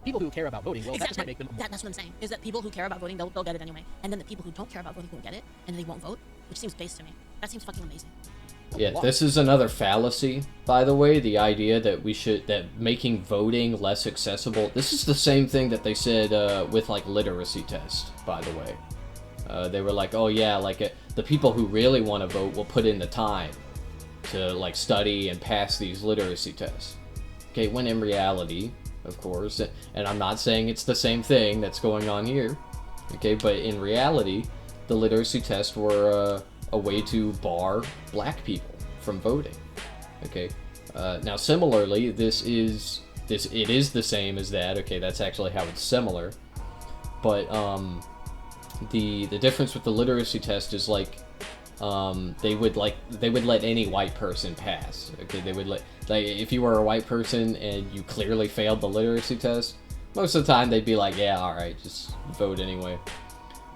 people who care about voting, well, that just might make them... That's what I'm saying, is that people who care about voting, they'll get it anyway. And then the people who don't care about voting won't get it, and they won't vote, which seems base to me. That seems fucking amazing. Yeah, this is another fallacy, by the way, the idea that that making voting less accessible. This is the same thing that they said with, like, literacy tests, by the way. They were like, oh yeah, like, the people who really want to vote will put in the time to, like, study and pass these literacy tests. Okay, when in reality, of course, and I'm not saying it's the same thing that's going on here, okay, but in reality, the literacy tests were a way to bar black people from voting. Okay, now similarly, it is the same as that. Okay, that's actually how it's similar, but the difference with the literacy test is like they would let any white person pass. Okay, they would let, like, if you were a white person and you clearly failed the literacy test, most of the time they'd be like, yeah, all right, just vote anyway.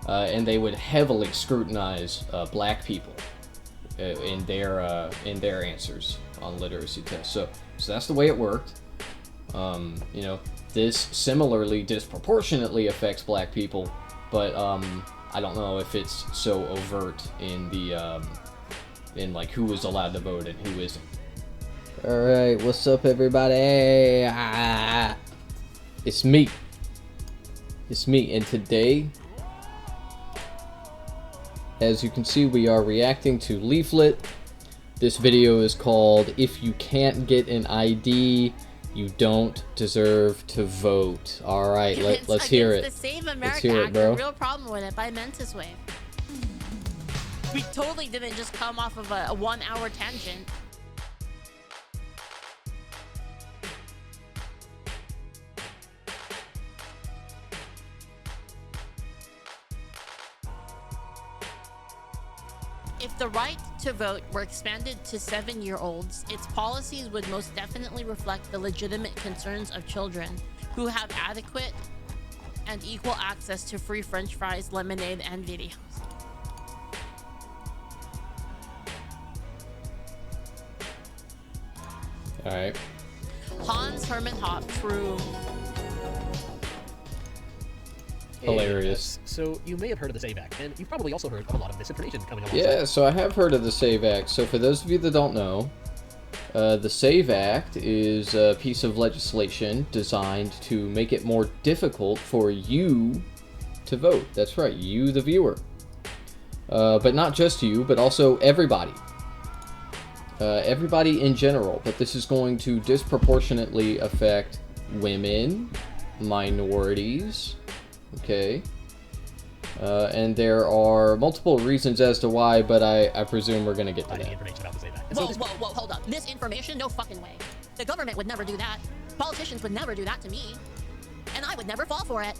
And they would heavily scrutinize black people in their answers on literacy tests. So that's the way it worked. You know, this similarly disproportionately affects black people, but I don't know if it's so overt in the in like who is allowed to vote and who isn't. All right, what's up, everybody? It's me, and today, as you can see, we are reacting to Leaflit. This video is called "If You Can't Get an ID, You Don't Deserve to Vote." All right, let's hear it. The Save America let's hear it, Act, bro. The real problem with it by Mentis Wave. We totally didn't just come off of a 1 hour tangent. If the right to vote were expanded to 7-year-olds, its policies would most definitely reflect the legitimate concerns of children who have adequate and equal access to free French fries, lemonade, and videos. All right. Hans Hermann Hoppe, true. Hilarious. So you may have heard of the SAVE Act, and you've probably also heard of a lot of misinformation coming along. Yeah, so I have heard of the SAVE Act. So for those of you that don't know, the SAVE Act is a piece of legislation designed to make it more difficult for you to vote. That's right, you, the viewer. But not just you, but also everybody. Everybody in general. But this is going to disproportionately affect women, minorities, okay? And there are multiple reasons as to why, but I presume we're going to get to that. Information about the SAVE Act. Whoa, hold up. This information? No fucking way. The government would never do that. Politicians would never do that to me. And I would never fall for it.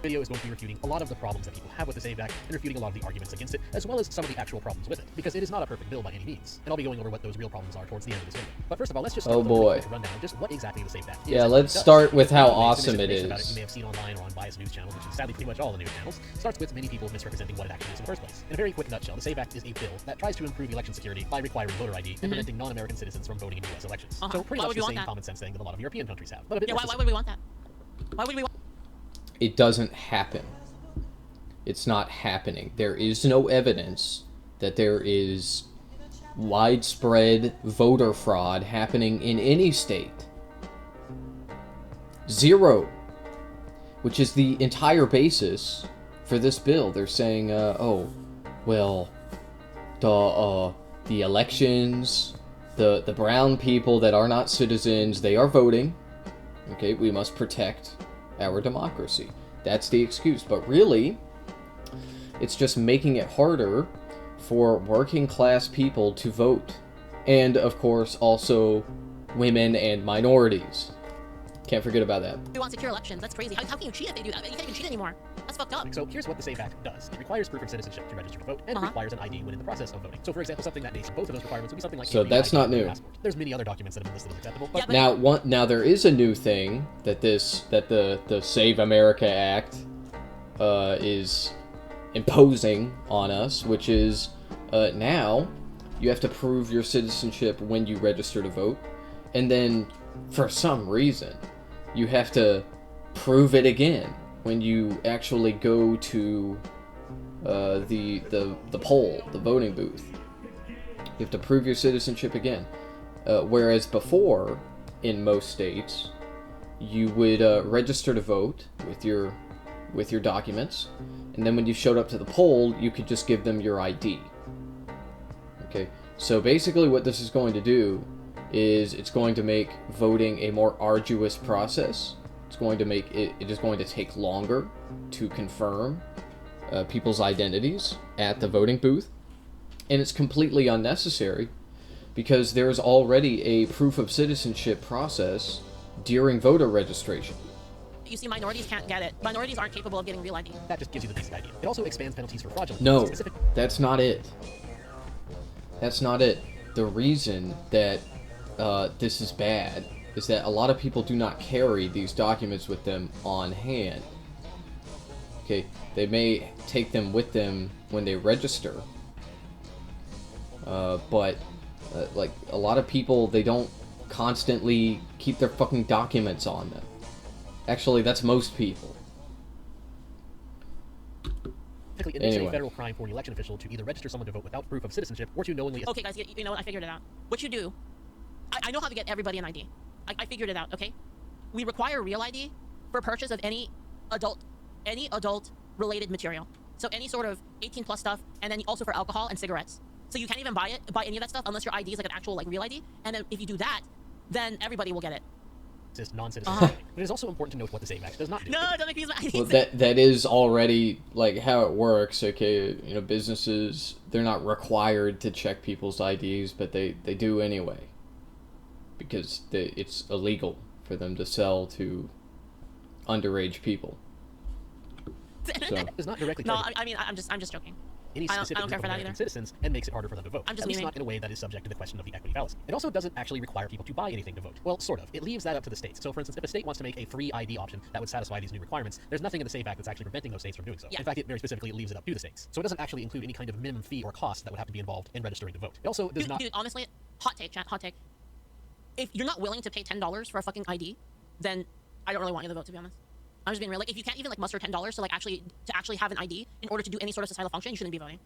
Video is going to be refuting a lot of the problems that people have with the SAVE Act and refuting a lot of the arguments against it, as well as some of the actual problems with it, because it is not a perfect bill by any means. And I'll be going over what those real problems are towards the end of this video. But first of all, let's just start with a quick rundown of just what exactly the SAVE Act is. Yeah, let's start with how awesome it is. About it you may have seen online or on biased news channels, which is sadly pretty much all the news channels. Starts with many people misrepresenting what it actually is in the first place. In a very quick nutshell, the SAVE Act is a bill that tries to improve election security by requiring voter ID and preventing non-American citizens from voting in U.S. elections. So pretty much the same common sense thing that a lot of European countries have. But a bit more why would we want that? Why would we want? It doesn't happen. It's not happening. There is no evidence that there is widespread voter fraud happening in any state. Zero. Which is the entire basis for this bill. They're saying, oh, well, the elections, the brown people that are not citizens, they are voting. Okay, we must protect our democracy. That's the excuse. But really, it's just making it harder for working class people to vote. And, of course, also women and minorities. Can't forget about that. We want secure elections. That's crazy. How can you cheat if they do that? You can't even cheat anymore. That's fucked up. So here's what the SAVE Act does. It requires proof of citizenship to register to vote, and it requires an ID when in the process of voting. So for example, something that meets both of those requirements would be something like so that's not new. Passport. There's many other documents that have been listed as acceptable. But Now there is a new thing that the Save America Act is imposing on us, which is now you have to prove your citizenship when you register to vote, and then for some reason you have to prove it again when you actually go to the poll, the voting booth. You have to prove your citizenship again. Whereas before, in most states, you would register to vote with your documents, and then when you showed up to the poll, you could just give them your ID. Okay, so basically what this is going to do is it's going to make voting a more arduous process. It's going to make it is going to take longer to confirm people's identities at the voting booth, and it's completely unnecessary because there's already a proof of citizenship process during voter registration. You see, minorities can't get it. Minorities aren't capable of getting real ID. That just gives you the basic idea. It also expands penalties for fraudulent. No, that's not it. That's not it. The reason that this is bad is that a lot of people do not carry these documents with them on hand. Okay, they may take them with them when they register, but like a lot of people, they don't constantly keep their fucking documents on them. Actually, that's most people. It makes it a federal crime for an election official to either register someone to vote without proof of citizenship or to knowingly... Okay, guys, you know what? I figured it out. What you do... I know how to get everybody an ID. I figured it out, okay? We require real ID for purchase of any adult-related material. So any sort of 18-plus stuff, and then also for alcohol and cigarettes. So you can't even buy any of that stuff unless your ID is like an actual like real ID. And then if you do that, then everybody will get it. Non-citizen. But it is also important to note what the SAVE Act does not do. No, don't make me use my ID. Well, that is already like how it works. Okay, you know, businesses, they're not required to check people's IDs, but they do anyway, because it's illegal for them to sell to underage people. So. Does not directly. No, I mean I'm just joking. Any I specific don't care group for of that American either. citizens and makes it harder for them to vote. I'm just at least memeing. not in a way that is subject to the question of the equity fallacy. It also doesn't actually require people to buy anything to vote. Well, sort of. It leaves that up to the states. So, for instance, if a state wants to make a free ID option that would satisfy these new requirements, there's nothing in the SAVE Act that's actually preventing those states from doing so. Yeah. In fact, it very specifically leaves it up to the states. So it doesn't actually include any kind of minimum fee or cost that would have to be involved in registering to vote. It also does not... Dude, honestly, hot take, chat, hot take. If you're not willing to pay $10 for a fucking ID, then I don't really want you to vote, to be honest. I'm just being real. Like, if you can't even like muster $10 to like actually have an ID in order to do any sort of societal function, you shouldn't be voting.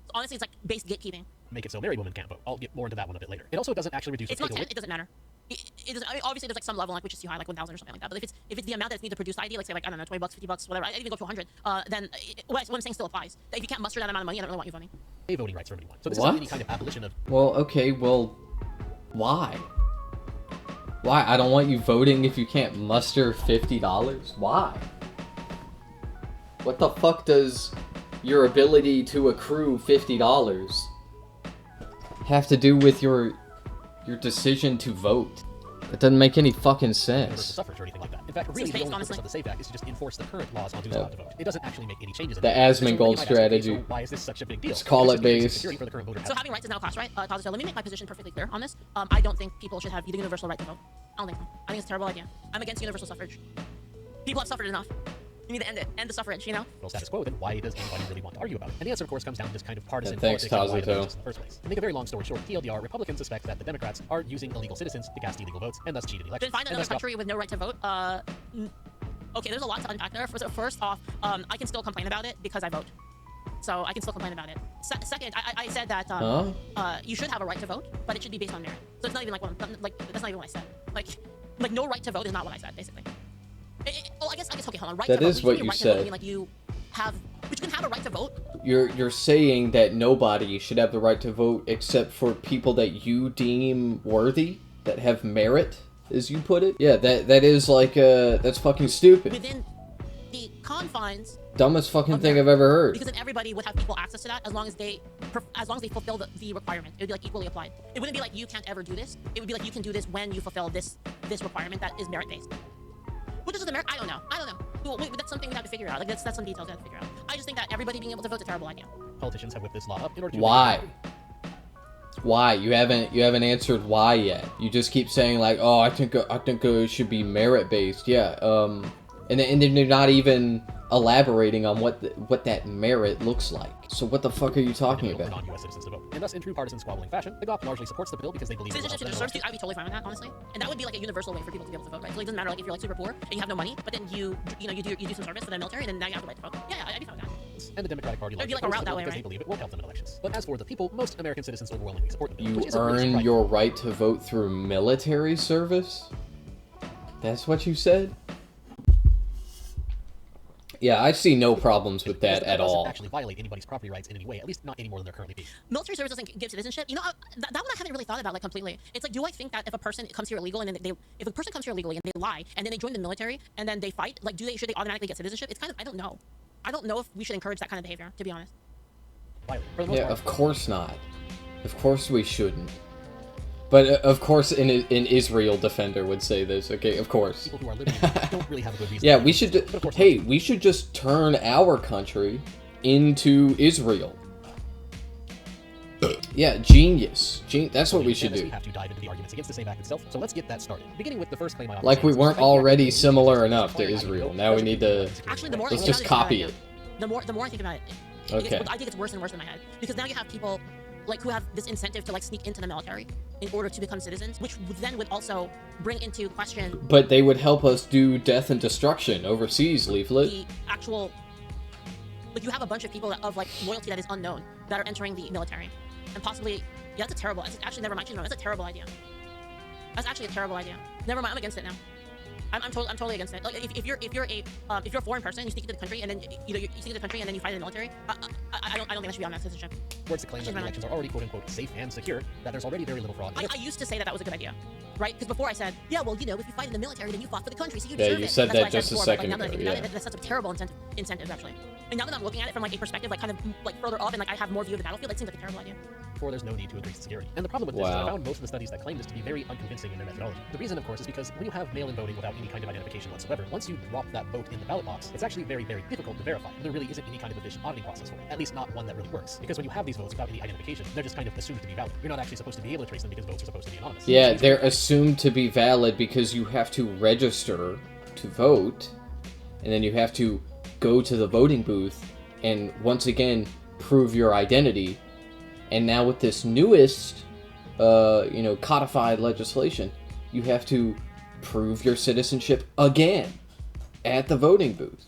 So honestly, it's like base gatekeeping. Make it so married women can't vote. I'll get more into that one a bit later. It also doesn't actually reduce... It's not 10, it doesn't matter. It does, I mean, obviously, there's like some level like which is too high, like 1,000 or something like that. But if it's the amount that's needed to produce ID, like say like I don't know, $20, $50, whatever, I even go to 100. Then what I'm saying still applies. If you can't muster that amount of money, I don't really want you voting. Voting rights for anyone. So this What? isn't any kind of abolition of... Well, okay, well, why? Why? I don't want you voting if you can't muster $50? Why? What the fuck does your ability to accrue $50 have to do with your decision to vote? It doesn't make any fucking universal sense. suffrage or anything like that. In fact, really, the only purpose of the SAVE Act is to just enforce the current laws on who's allowed to vote. It doesn't actually make any changes in The it. Asmongold So you might ask, okay, strategy. so why is this such a big deal? Let's call It's it just increasing base. security for the current voter. So having rights is now a class right. So let me make my position perfectly clear on this. I don't think people should have the universal right to vote. I don't think so. I think it's a terrible idea. I'm against universal suffrage. People have suffered enough. You need to end it. End the suffrage, you know? Well, status quo, then why does anybody really want to argue about it? And the answer, of course, comes down to this kind of partisan Yeah, thanks, politics and why it Kazuto. exists in the first place. To make a very long story short, TLDR, Republicans suspect that the Democrats are using illegal citizens to cast illegal votes and thus cheat in Then elections. find and another thus stop- country with no right to vote. Okay, there's a lot to unpack there. First off, I can still complain about it because I vote. So I can still complain about it. Second, I said that you should have a right to vote, but it should be based on merit. So it's not even like that's not even what I said. Like no right to vote is not what I said, basically. I guess okay, hold on. Right That to vote. is what mean you right to vote, said. mean, like you can have a right to vote. You're saying that nobody should have the right to vote except for people that you deem worthy, that have merit, as you put it. Yeah, that is like that's fucking stupid. Within the confines. Dumbest fucking thing I've ever heard. Because then everybody would have equal access to that as long as they fulfill the requirement. It would be like equally applied. It wouldn't be like you can't ever do this. It would be like you can do this when you fulfill this requirement that is merit based. What is the merit? I don't know. Well, wait, but that's something we have to figure out. Like that's some details we have to figure out. I just think that everybody being able to vote is a terrible idea. Politicians have whipped this law up in order to... Why? Why? You haven't answered why yet. You just keep saying like, oh, I think it should be merit based. Yeah. And then they're not even elaborating on what that merit looks like. So what the fuck are you talking For about? non-US citizens to vote. And thus, in true partisan squabbling fashion, the GOP largely supports the bill because they believe it will help Citizenship them. to serve, I'd be totally fine with that, honestly. And that would be like a universal way for people to be able to vote, right? So it doesn't matter like if you're like super poor and you have no money, but then you do some service for the military, and then now you have the right to vote. Yeah, I'd be fine with that. And the Democratic Party It'd be like a opposes route the bill that way, because they right? believe it will help them in elections. But as for the people, most American citizens overwhelmingly support the bill. You which is a really earn surprising- your right to vote through military service? That's what you said? Yeah, I see no problems with that at doesn't all. actually violate anybody's property rights in any way, at least not any more than they're currently being. Military service doesn't give citizenship. You know, that one I haven't really thought about like completely. It's like, do I think that if a person comes here illegal and then if a person comes here illegally and they lie and then they join the military and then they fight, like, should they automatically get citizenship? It's kind of, I don't know. I don't know if we should encourage that kind of behavior, to be honest. Violate. For the most Yeah, part, of course not. Of course we shouldn't. But of course, an Israel defender would say this. Okay, of course. people who are living in it don't really have a good reason. Yeah, to we do should. this. But of course, Hey, we should just turn our country into Israel. Yeah, genius. That's what we should and do. we have to dive into the arguments against the same act itself. So let's get that started. Beginning with the first claim I often Like say we is, weren't "I can't already believe similar this is enough to required Israel. to Now we vote." need to. Actually, the more I Let's think just about it, copy it's a bad idea. The more I think about it, Okay. I think it's worse and worse in my head because now you have people like who have this incentive to like sneak into the military in order to become citizens, which would also bring into question But they would help us do death and destruction overseas, Leaflit. the actual. Like you have a bunch of people of like loyalty that is unknown that are entering the military, and possibly that's actually never mind. That's a terrible idea. That's actually a terrible idea. Never mind. I'm against it now. I'm totally against it. Like if you're a foreign person, you sneak into the country and then you sneak into the country and then you fight in the military. I don't think that should be on that citizenship. Words to claim that the elections are already quote unquote safe and secure, that there's already very little fraud. I used to say that was a good idea, right? Because before I said, yeah, well, if you fight in the military, then you fought for the country, so you deserve it. you said That's that what I just a before, second but, like, now that I ago, think about yeah. it, that's such a terrible incentive, actually. And now that I'm looking at it from like a perspective, like kind of like further up, and like I have more view of the battlefield, it seems like a terrible idea. Therefore, there's no need to increase the security. And the problem with this is I Wow. found most of the studies that claim this to be very unconvincing in their methodology. The reason, of course, is because when you have mail-in voting without any kind of identification whatsoever, once you drop that vote in the ballot box, it's actually very, very difficult to verify. There really isn't any kind of efficient auditing process for it. At least not one that really works. Because when you have these votes without any identification, they're just kind of assumed to be valid. You're not actually supposed to be able to trace them because votes are supposed to be anonymous. Yeah, they're assumed to be valid because you have to register to vote, and then you have to go to the voting booth and once again prove your identity. And now with this newest, codified legislation, you have to prove your citizenship again at the voting booth.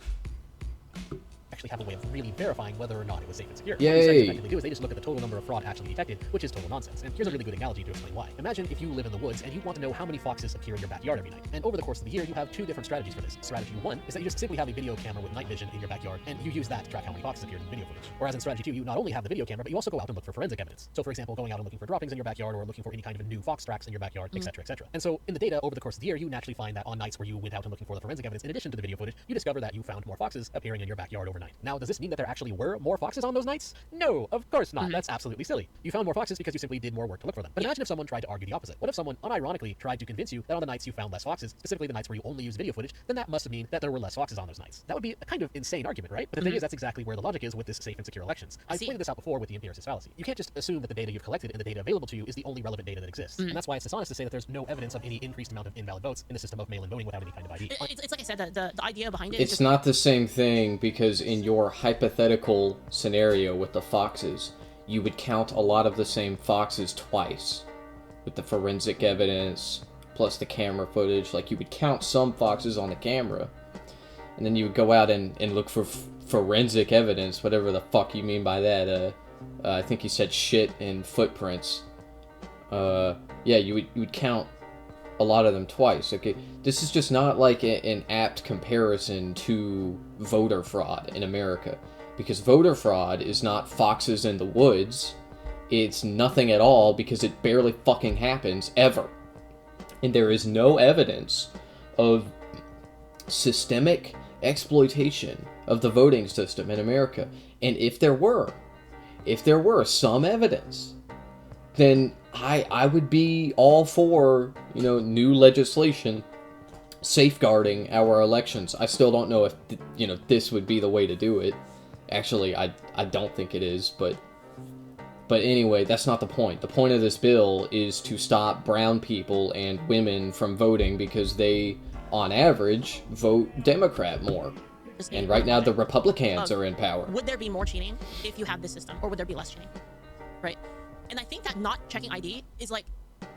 actually have a way of really verifying whether or not it was safe and secure. Yay. What these sites effectively do is they just look at the total number of fraud actually detected, which is total nonsense. And here's a really good analogy to explain why. Imagine if you live in the woods and you want to know how many foxes appear in your backyard every night. And over the course of the year, you have two different strategies for this. Strategy 1 is that you just simply have a video camera with night vision in your backyard, and you use that to track how many foxes appeared in the video footage. Whereas in strategy 2, you not only have the video camera, but you also go out and look for forensic evidence. So for example, going out and looking for droppings in your backyard, or looking for any kind of new fox tracks in your backyard, etc., etc. And so in the data over the course of the year, you naturally find that on nights where you went out and looking for the forensic evidence, in addition to the video footage, you discover that you found more foxes appearing in your backyard overnight. Now, does this mean that there actually were more foxes on those nights? No, of course not. That's absolutely silly. You found more foxes because you simply did more work to look for them. But imagine if someone tried to argue the opposite. What if someone unironically tried to convince you that on the nights you found less foxes, specifically the nights where you only use video footage, then that must mean that there were less foxes on those nights. That would be a kind of insane argument, right? But the thing is, that's exactly where the logic is with this safe and secure elections. I've pointed this out before with the empiricist fallacy. You can't just assume that the data you've collected and the data available to you is the only relevant data that exists. And that's why it's dishonest to say that there's no evidence of any increased amount of invalid votes in the system of mail-in voting without any kind of ID. It's like I said, the idea behind it. It's not the same thing, because in your hypothetical scenario with the foxes, you would count a lot of the same foxes twice. With the forensic evidence, plus the camera footage. Like, you would count some foxes on the camera, and then you would go out and look for forensic evidence, whatever the fuck you mean by that. I think you said shit and footprints. Yeah, you would count a lot of them twice. Okay, this is just not like an apt comparison to voter fraud in America, because voter fraud is not foxes in the woods. It's nothing at all, because it barely fucking happens ever, and there is no evidence of systemic exploitation of the voting system in America. And if there were some evidence, then I would be all for, new legislation safeguarding our elections. I still don't know if, this would be the way to do it. Actually, I don't think it is, but anyway, that's not the point. The point of this bill is to stop brown people and women from voting, because they, on average, vote Democrat more. Just And right now the Republicans are in power. would there be more cheating if you have this system, or would there be less cheating? Right? And I think that not checking ID is like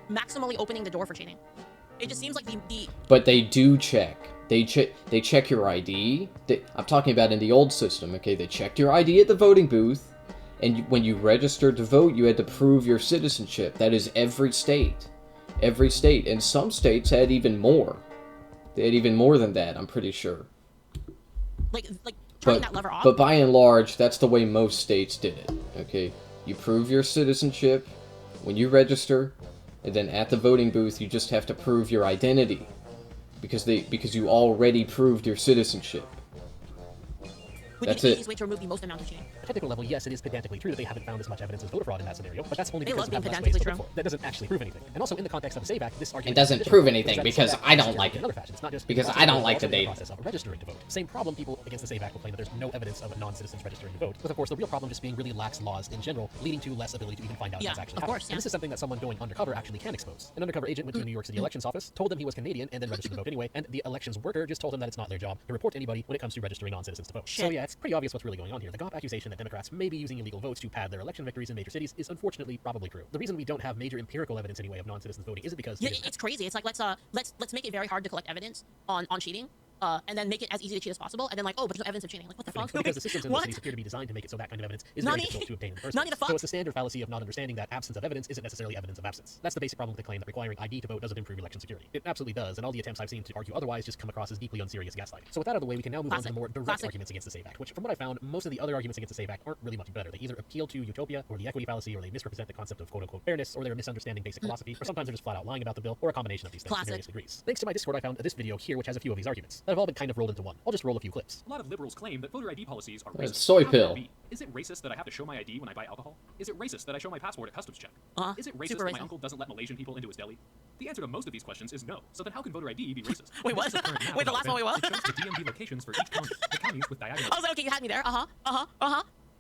maximally opening the door for cheating. It just seems like the But they do check. They check your ID. I'm talking about in the old system, okay? They checked your ID at the voting booth, and when you registered to vote, you had to prove your citizenship. That is every state. Every state. And some states had even more. They had even more than that, I'm pretty sure. like turning that lever off. But by and large, that's the way most states did it, okay? You prove your citizenship when you register, and then at the voting booth, you just have to prove your identity. Because you already proved your citizenship. Would be the easiest way to remove the most amount of cheating. At a technical level, yes, it is pedantically true that they haven't found as much evidence as voter fraud in that scenario, but that's only They because love we being have less ways to pedantically look for it. That doesn't actually prove anything. And also in the context of the SAVE Act, this argument It doesn't prove anything because I don't like it. It's not just Because I don't like the data. process of registering to vote. Same problem, people against the SAVE Act will claim that there's no evidence of non-citizens registering to vote. With of course the real problem just being really lax laws in general, leading to less ability to even find out what's actually happening. Yeah. And this is something that someone going undercover actually can expose. An undercover agent went to the New York City elections office, told them he was Canadian, and then registered to vote anyway, and the elections worker just told him that it's not their job to report anybody when it comes to registering non-citizens to vote. So yeah, it's pretty obvious what's really going on here. The GOP accusation that Democrats may be using illegal votes to pad their election victories in major cities is unfortunately probably true. The reason we don't have major empirical evidence anyway of non-citizens voting isn't because It's crazy. It's like let's make it very hard to collect evidence on cheating. And then make it as easy to cheat as possible, and then like, oh, but there's no evidence of cheating. Like, what the fuck? Because the systems in those cities appear to be designed to make it so that kind of evidence is very difficult to obtain in the first place. So it's the standard fallacy of not understanding that absence of evidence isn't necessarily evidence of absence. That's the basic problem with the claim that requiring ID to vote doesn't improve election security. It absolutely does, and all the attempts I've seen to argue otherwise just come across as deeply unserious gaslighting. So with that out of the way, we can now move on to the more direct arguments against the SAVE Act, which from what I found, most of the other arguments against the SAVE Act aren't really much better. They either appeal to utopia, or the equity fallacy, or they misrepresent the concept of quote-unquote fairness, or they're misunderstanding basic philosophy, or sometimes they're just flat out lying about the bill, or a combination of these things to various degrees. Thanks to my Discord, I found this video here which has a few of these arguments that have all been kind of rolled into one. I'll just roll a few clips. A lot of liberals claim that voter ID policies are racist. Soy pill. Is it racist that I have to show my ID when I buy alcohol? Is it racist that I show my passport at customs check? Is it racist that my uncle doesn't let Malaysian people into his deli? The answer to most of these questions is no. So then how can voter ID be racist? Wait, what? Wait, the last one, wait, what? It shows the DMV locations for each county. The counties with diagonal. I was like, okay, you had me there.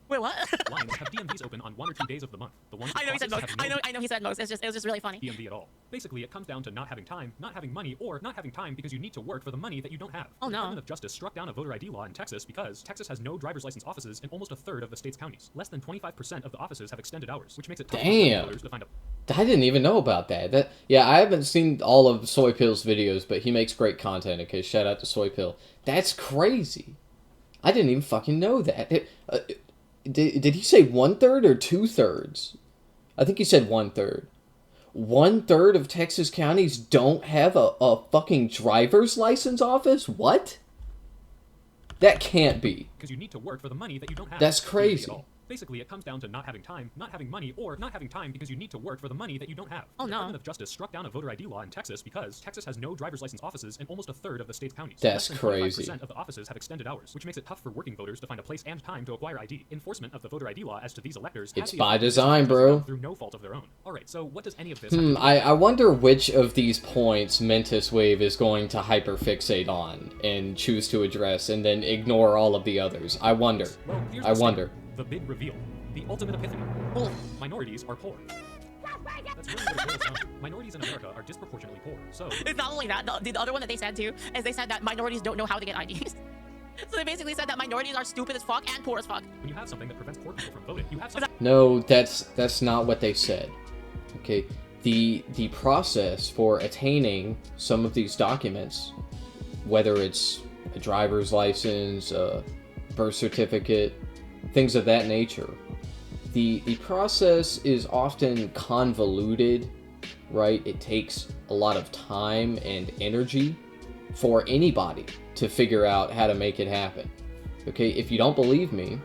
Wait, what? Lines have DMVs open on 1 or 2 days of the month. The ones I know he said most. I know he said most. It was just really funny. DMV at all. Basically, it comes down to not having time, not having money, or not having time because you need to work for the money that you don't have. Oh no. The Department of Justice struck down a voter ID law in Texas because Texas has no driver's license offices in almost a third of the state's counties. Less than 25% of the offices have extended hours, which makes it tough for voters to find a... I didn't even know about that. Yeah, I haven't seen all of Soy Pill's videos, but he makes great content. Okay, shout out to Soy Pill. That's crazy. I didn't even fucking know that. Did he say 1/3 or 2/3? I think he said 1/3. 1/3 of Texas counties don't have a fucking driver's license office? What? That can't be. Because you need to work for the money that you don't have. That's crazy. Basically, it comes down to not having time, not having money, or not having time because you need to work for the money that you don't have. Oh, no. The Department of Justice struck down a voter ID law in Texas because Texas has no driver's license offices in almost a third of the state's counties. That's Less than crazy. 25% of the offices have extended hours, which makes it tough for working voters to find a place and time to acquire ID. Enforcement of the voter ID law as to these electors it's by design, bro. Through no fault of their own. All right, so what does any of this I wonder which of these points Mentis Wave is going to hyperfixate on and choose to address and then ignore all of the others. I wonder. Well, I wonder. The big reveal. The ultimate epiphany. Minorities are poor. That's really what it boils down to. Minorities in America are disproportionately poor, so... It's not only that, the other one that they said too, is they said that minorities don't know how to get IDs. So they basically said that minorities are stupid as fuck and poor as fuck. When you have something that prevents poor people from voting, you have something... No, that's not what they said. Okay, the process for attaining some of these documents, whether it's a driver's license, a birth certificate, things of that nature, the process is often convoluted, right? It takes a lot of time and energy for anybody to figure out how to make it happen. Okay, if you don't believe me,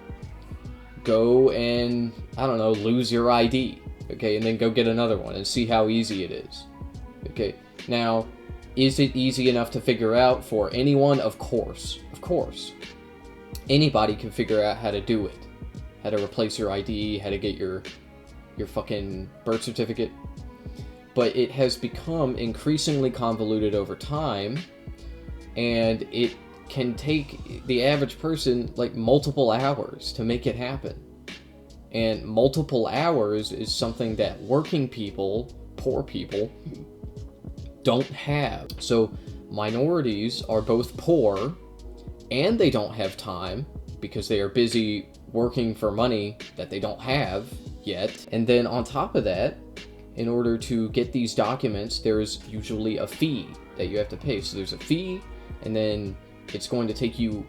go and, I don't know, lose your ID. Okay, and then go get another one and see how easy it is. Okay, now, is it easy enough to figure out for anyone? Of course. Of course. Anybody can figure out how to do it. How to replace your ID, how to get your fucking birth certificate. But it has become increasingly convoluted over time, and it can take the average person like multiple hours to make it happen. And multiple hours is something that working people, poor people, don't have. So minorities are both poor and they don't have time because they are busy working for money that they don't have yet. And then on top of that, in order to get these documents, there's usually a fee that you have to pay. So there's a fee, and then it's going to take you,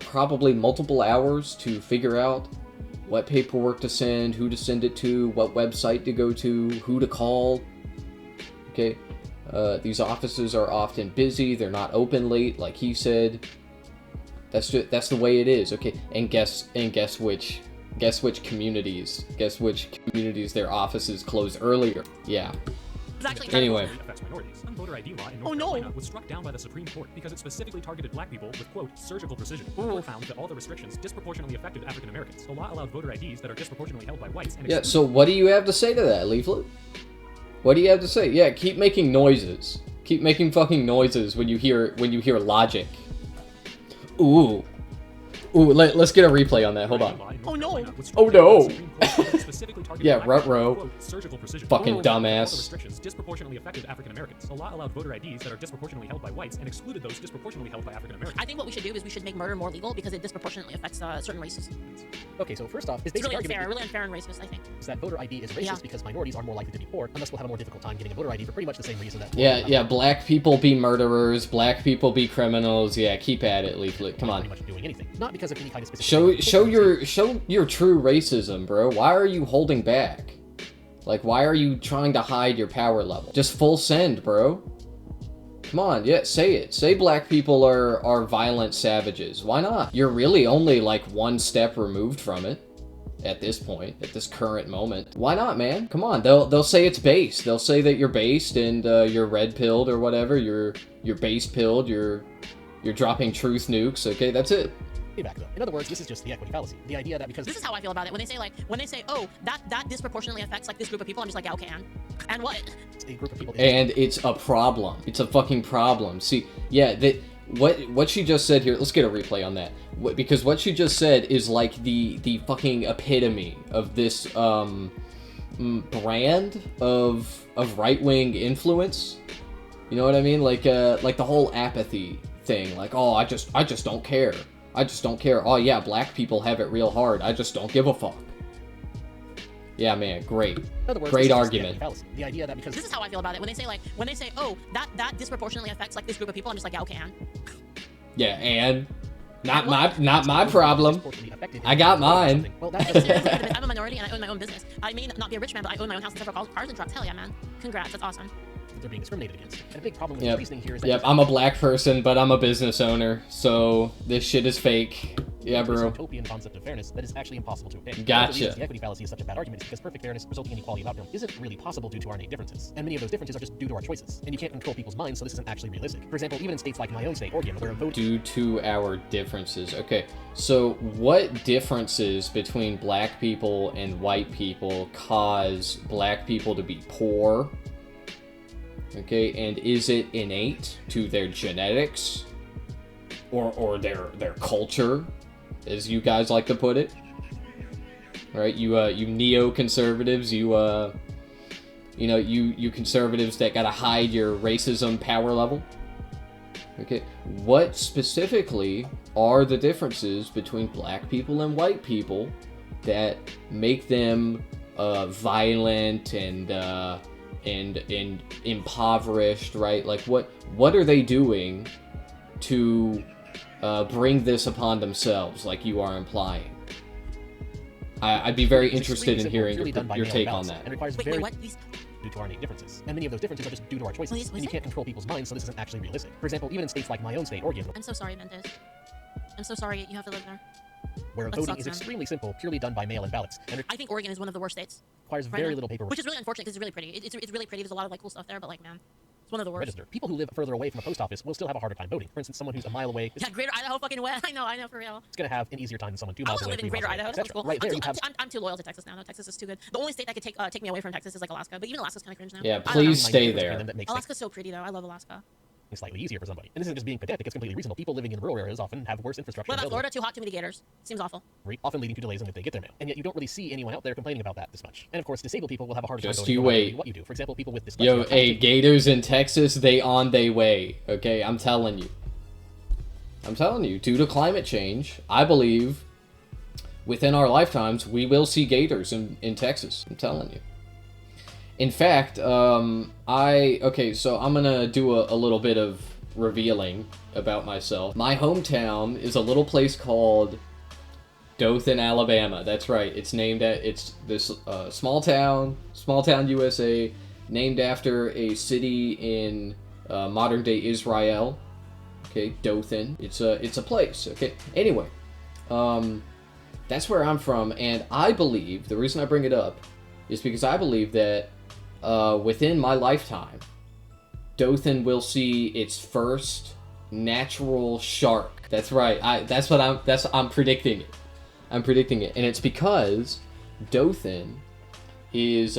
probably multiple hours to figure out what paperwork to send, who to send it to, what website to go to, who to call. Okay, these offices are often busy. They're not open late, like he said. That's the way it is. Okay, and guess which communities their offices close earlier. Yeah. Anyway. Voter ID law in North Carolina was struck down by the Supreme Court because it specifically targeted black people with, quote, surgical precision. The court found that all the restrictions disproportionately affected African Americans. The law allowed voter IDs that are disproportionately held by whites. And yeah, so what do you have to say to that, Leaflit? What do you have to say? Yeah, keep making noises. Keep making fucking noises when you hear logic. Ooh, let's get a replay on that. Hold on. Oh no! Oh no! Yeah, rut-row. Fucking dumbass. Restrictions disproportionately affected African Americans. The law allowed voter IDs that are disproportionately held by whites and excluded those disproportionately held by African Americans. I think what we should do is we should make murder more legal because it disproportionately affects certain races. Okay, so first off, it's really unfair and racist, I think. Is that voter ID is racist because minorities are more likely to be poor, and thus will have a more difficult time getting a voter ID for pretty much the same reason that... Yeah, black people be murderers, black people be criminals. Yeah, keep at it, Leaflit. Come on. Pretty much doing anything. Not because of any kind of specific... Show your true racism, bro. Why are you holding back? Like, why are you trying to hide your power level? Just full send, bro. Come on, yeah, say it. Say black people are violent savages. Why not? You're really only like one step removed from it at this point, at this current moment. Why not, man? Come on, they'll say it's based. They'll say that you're based and you're red-pilled or whatever. You're base-pilled. You're dropping truth nukes. Okay, that's it. Back though. In other words, this is just the equity fallacy. The idea that because this is how I feel about it. When they say, oh, that disproportionately affects like this group of people, I'm just like, yeah, okay, and what? It's a group of people. And it's a problem. It's a fucking problem. See, yeah, what she just said here. Let's get a replay on that because what she just said is like the fucking epitome of this brand of right-wing influence. You know what I mean? Like the whole apathy thing. Like, oh, I just don't care. I just don't care. Oh yeah, black people have it real hard. I just don't give a fuck. Yeah, man, great. In other words, great argument. The idea that because this is how I feel about it. When they say, oh, that disproportionately affects like this group of people, I'm just like, yeah, okay, and. Yeah, and not my problem. I got mine. Well, I'm a minority and I own my own business. I may not be a rich man, but I own my own house and several cars and trucks. Hell yeah, man. Congrats, that's awesome. They're being discriminated against. And a big problem with this reasoning here is that... Yep, I'm a black person, but I'm a business owner, so this shit is fake. Yeah, bro. This utopian concept of fairness that is actually impossible to obtain. Gotcha. The equity fallacy is such a bad argument is because perfect fairness resulting in equality of outcome isn't really possible due to our innate differences. And many of those differences are just due to our choices. And you can't control people's minds, so this isn't actually realistic. For example, even in states like my own state, Oregon, where voting... Due to our differences. Okay, so what differences between black people and white people cause black people to be poor? Okay, and is it innate to their genetics or their culture, as you guys like to put it? Right, you neoconservatives, you conservatives that gotta hide your racism power level. Okay, what specifically are the differences between black people and white people that make them violent and impoverished, right? Like, what are they doing to bring this upon themselves, like you are implying? I'd be very interested in hearing your take on that. And requires due to our innate differences. And many of those differences are just due to our choices. And you can't control people's minds, so this isn't actually realistic. For example, even in states like my own state, Oregon... I'm so sorry, Mendez. I'm so sorry you have to live there. Where voting is extremely simple, purely done by mail-in ballots. And I think Oregon is one of the worst states. Requires very little paperwork. Which is really unfortunate because it's really pretty. It's really pretty. There's a lot of like cool stuff there, but like, man, it's one of the worst. Register. People who live further away from a post office will still have a harder time voting. For instance, someone who's a mile away... Yeah, Greater Idaho fucking way. I know for real. It's going to have an easier time than someone 2 miles away, I live in Greater Idaho. That's cool. Right there, I'm too loyal to Texas now. No, Texas is too good. The only state that could take me away from Texas is like Alaska, but even Alaska's kind of cringe now. Yeah, please stay there. Alaska's so pretty though. I love Alaska. Slightly easier for somebody. And this isn't just being pedantic, it's completely reasonable. People living in rural areas often have worse infrastructure. What about Florida? Too hot, too many gators. Seems awful. Often leading to delays in when they get their mail. And yet you don't really see anyone out there complaining about that this much. And of course, disabled people will have a harder time voting no matter what you do. For example, people with dyslexia... Yo, hey, gators in Texas, they on they way. Okay, I'm telling you. I'm telling you, due to climate change, I believe within our lifetimes, we will see gators in Texas. I'm telling you. In fact, okay, so I'm gonna do a little bit of revealing about myself. My hometown is a little place called Dothan, Alabama. That's right. It's this small town, USA, named after a city in modern day Israel. Okay, Dothan. It's a place. Okay. Anyway, that's where I'm from, and I believe the reason I bring it up is because I believe that within my lifetime, Dothan will see its first natural shark. That's right. I'm predicting it. I'm predicting it, and it's because Dothan is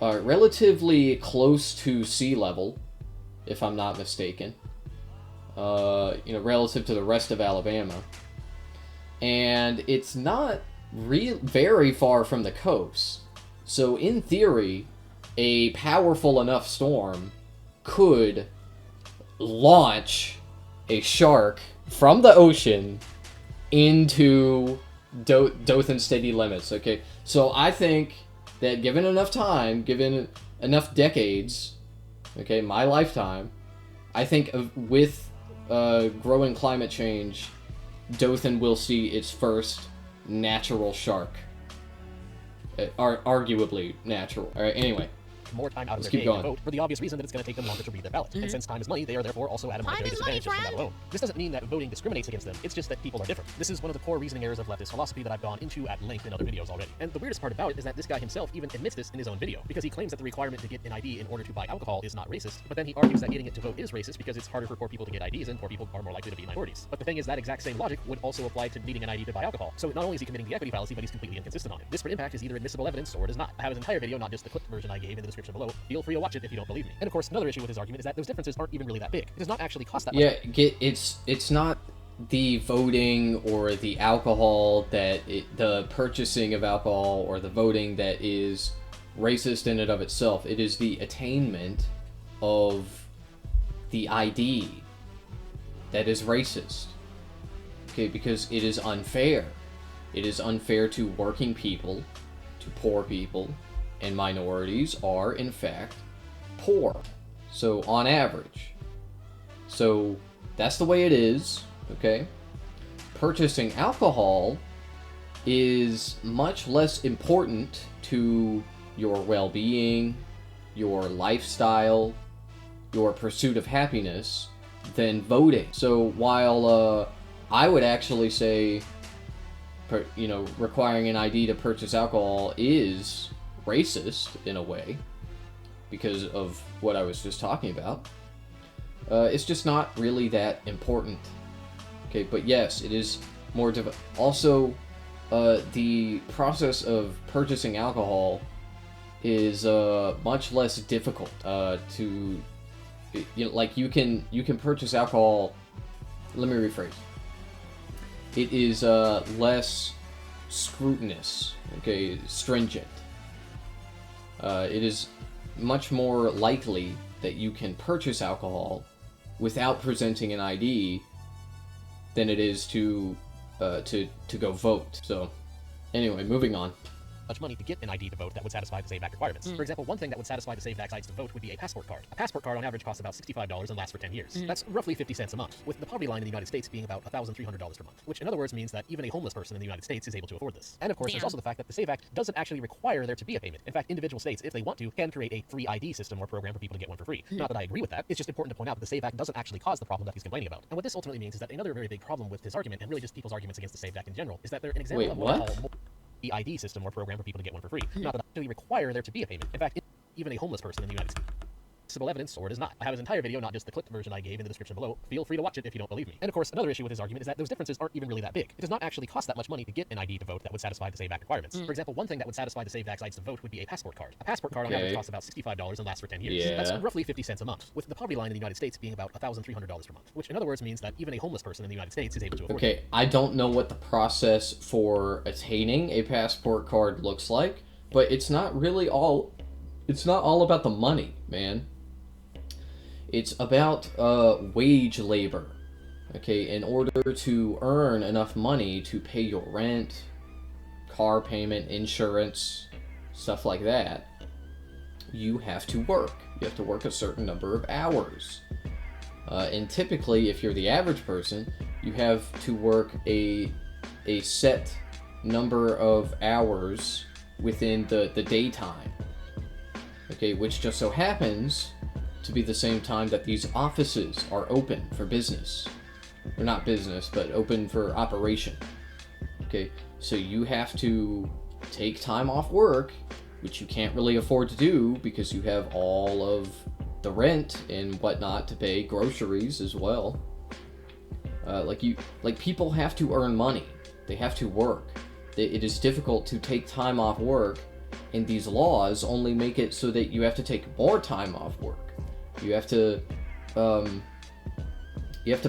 relatively close to sea level, if I'm not mistaken. Relative to the rest of Alabama, and it's not very far from the coast. So in theory, a powerful enough storm could launch a shark from the ocean into Dothan city limits. Okay, so I think that given enough time, given enough decades, okay, my lifetime, I think with growing climate change, Dothan will see its first natural shark. Arguably natural. Alright, anyway. More time out of Let's their keep day going. to vote for the obvious reason that it's going to take them longer to read their ballot. And since time is money, they are therefore also at a monetary disadvantage just from that alone. This doesn't mean that voting discriminates against them, it's just that people are different. This is one of the core reasoning errors of leftist philosophy that I've gone into at length in other videos already. And the weirdest part about it is that this guy himself even admits this in his own video, because he claims that the requirement to get an ID in order to buy alcohol is not racist, but then he argues that getting it to vote is racist because it's harder for poor people to get IDs and poor people are more likely to be minorities. But the thing is, that exact same logic would also apply to needing an ID to buy alcohol. So not only is he committing the equity fallacy, but he's completely inconsistent on it. Disparate impact is either admissible evidence or it is not. I have his entire video, not just the clipped version I gave in the description below. Feel free to watch it if you don't believe me. And of course, another issue with his argument is that those differences aren't even really that big. It does not actually cost that much. Yeah, it's not the voting or the alcohol the purchasing of alcohol or the voting that is racist in and of itself. It is the attainment of the ID that is racist. Okay, because it is unfair. It is unfair to working people, to poor people, and minorities are, in fact, poor. So, on average. So, that's the way it is, okay? Purchasing alcohol is much less important to your well-being, your lifestyle, your pursuit of happiness than voting. So, while I would actually say, requiring an ID to purchase alcohol is racist in a way because of what I was just talking about. It's just not really that important. Okay, but yes, it is more difficult. Also, the process of purchasing alcohol is much less difficult to. You can purchase alcohol. Let me rephrase. It is less scrutinous. Okay, stringent. It is much more likely that you can purchase alcohol without presenting an ID than it is to go vote. So, anyway, moving on. Much money to get an ID to vote that would satisfy the SAVE Act requirements. For example, one thing that would satisfy the SAVE Act sites to vote would be a passport card. A passport card on average costs about $65 and lasts for 10 years. That's roughly 50 cents a month, with the poverty line in the United States being about $1,300 per month, which in other words means that even a homeless person in the United States is able to afford this. And of course, there's also the fact that the SAVE Act doesn't actually require there to be a payment. In fact, individual states, if they want to, can create a free ID system or program for people to get one for free. Not that I agree with that, it's just important to point out that the SAVE Act doesn't actually cause the problem that he's complaining about. And what this ultimately means is that another very big problem with his argument, and really just people's arguments against the SAVE Act in general, is that they're an example of what I call the ID system or program for people to get one for free. Not that I actually require there to be a payment. In fact, even a homeless person in the United States. Evidence, or it is not. I have his entire video, not just the clipped version I gave in the description below. Feel free to watch it if you don't believe me. And of course, another issue with his argument is that those differences aren't even really that big. It does not actually cost that much money to get an ID to vote that would satisfy the SAVE Act requirements. For example, one thing that would satisfy the SAVE Act sites to vote would be a passport card. A passport card on average costs about $65 and lasts for 10 years. That's roughly 50 cents a month, with the poverty line in the United States being about $1,300 per month, which in other words means that even a homeless person in the United States is able to afford it. Okay, I don't know what the process for attaining a passport card looks like, but it's not all about the money, man. It's about wage labor. Okay, in order to earn enough money to pay your rent, car payment, insurance, stuff like that, you have to work. You have to work a certain number of hours. And typically, if you're the average person, you have to work a set number of hours within the daytime. Okay, which just so happens to be the same time that these offices are open for business. Or not business, but open for operation. Okay, so you have to take time off work, which you can't really afford to do because you have all of the rent and whatnot to pay, groceries as well. People have to earn money. They have to work. It is difficult to take time off work, and these laws only make it so that you have to take more time off work. You have to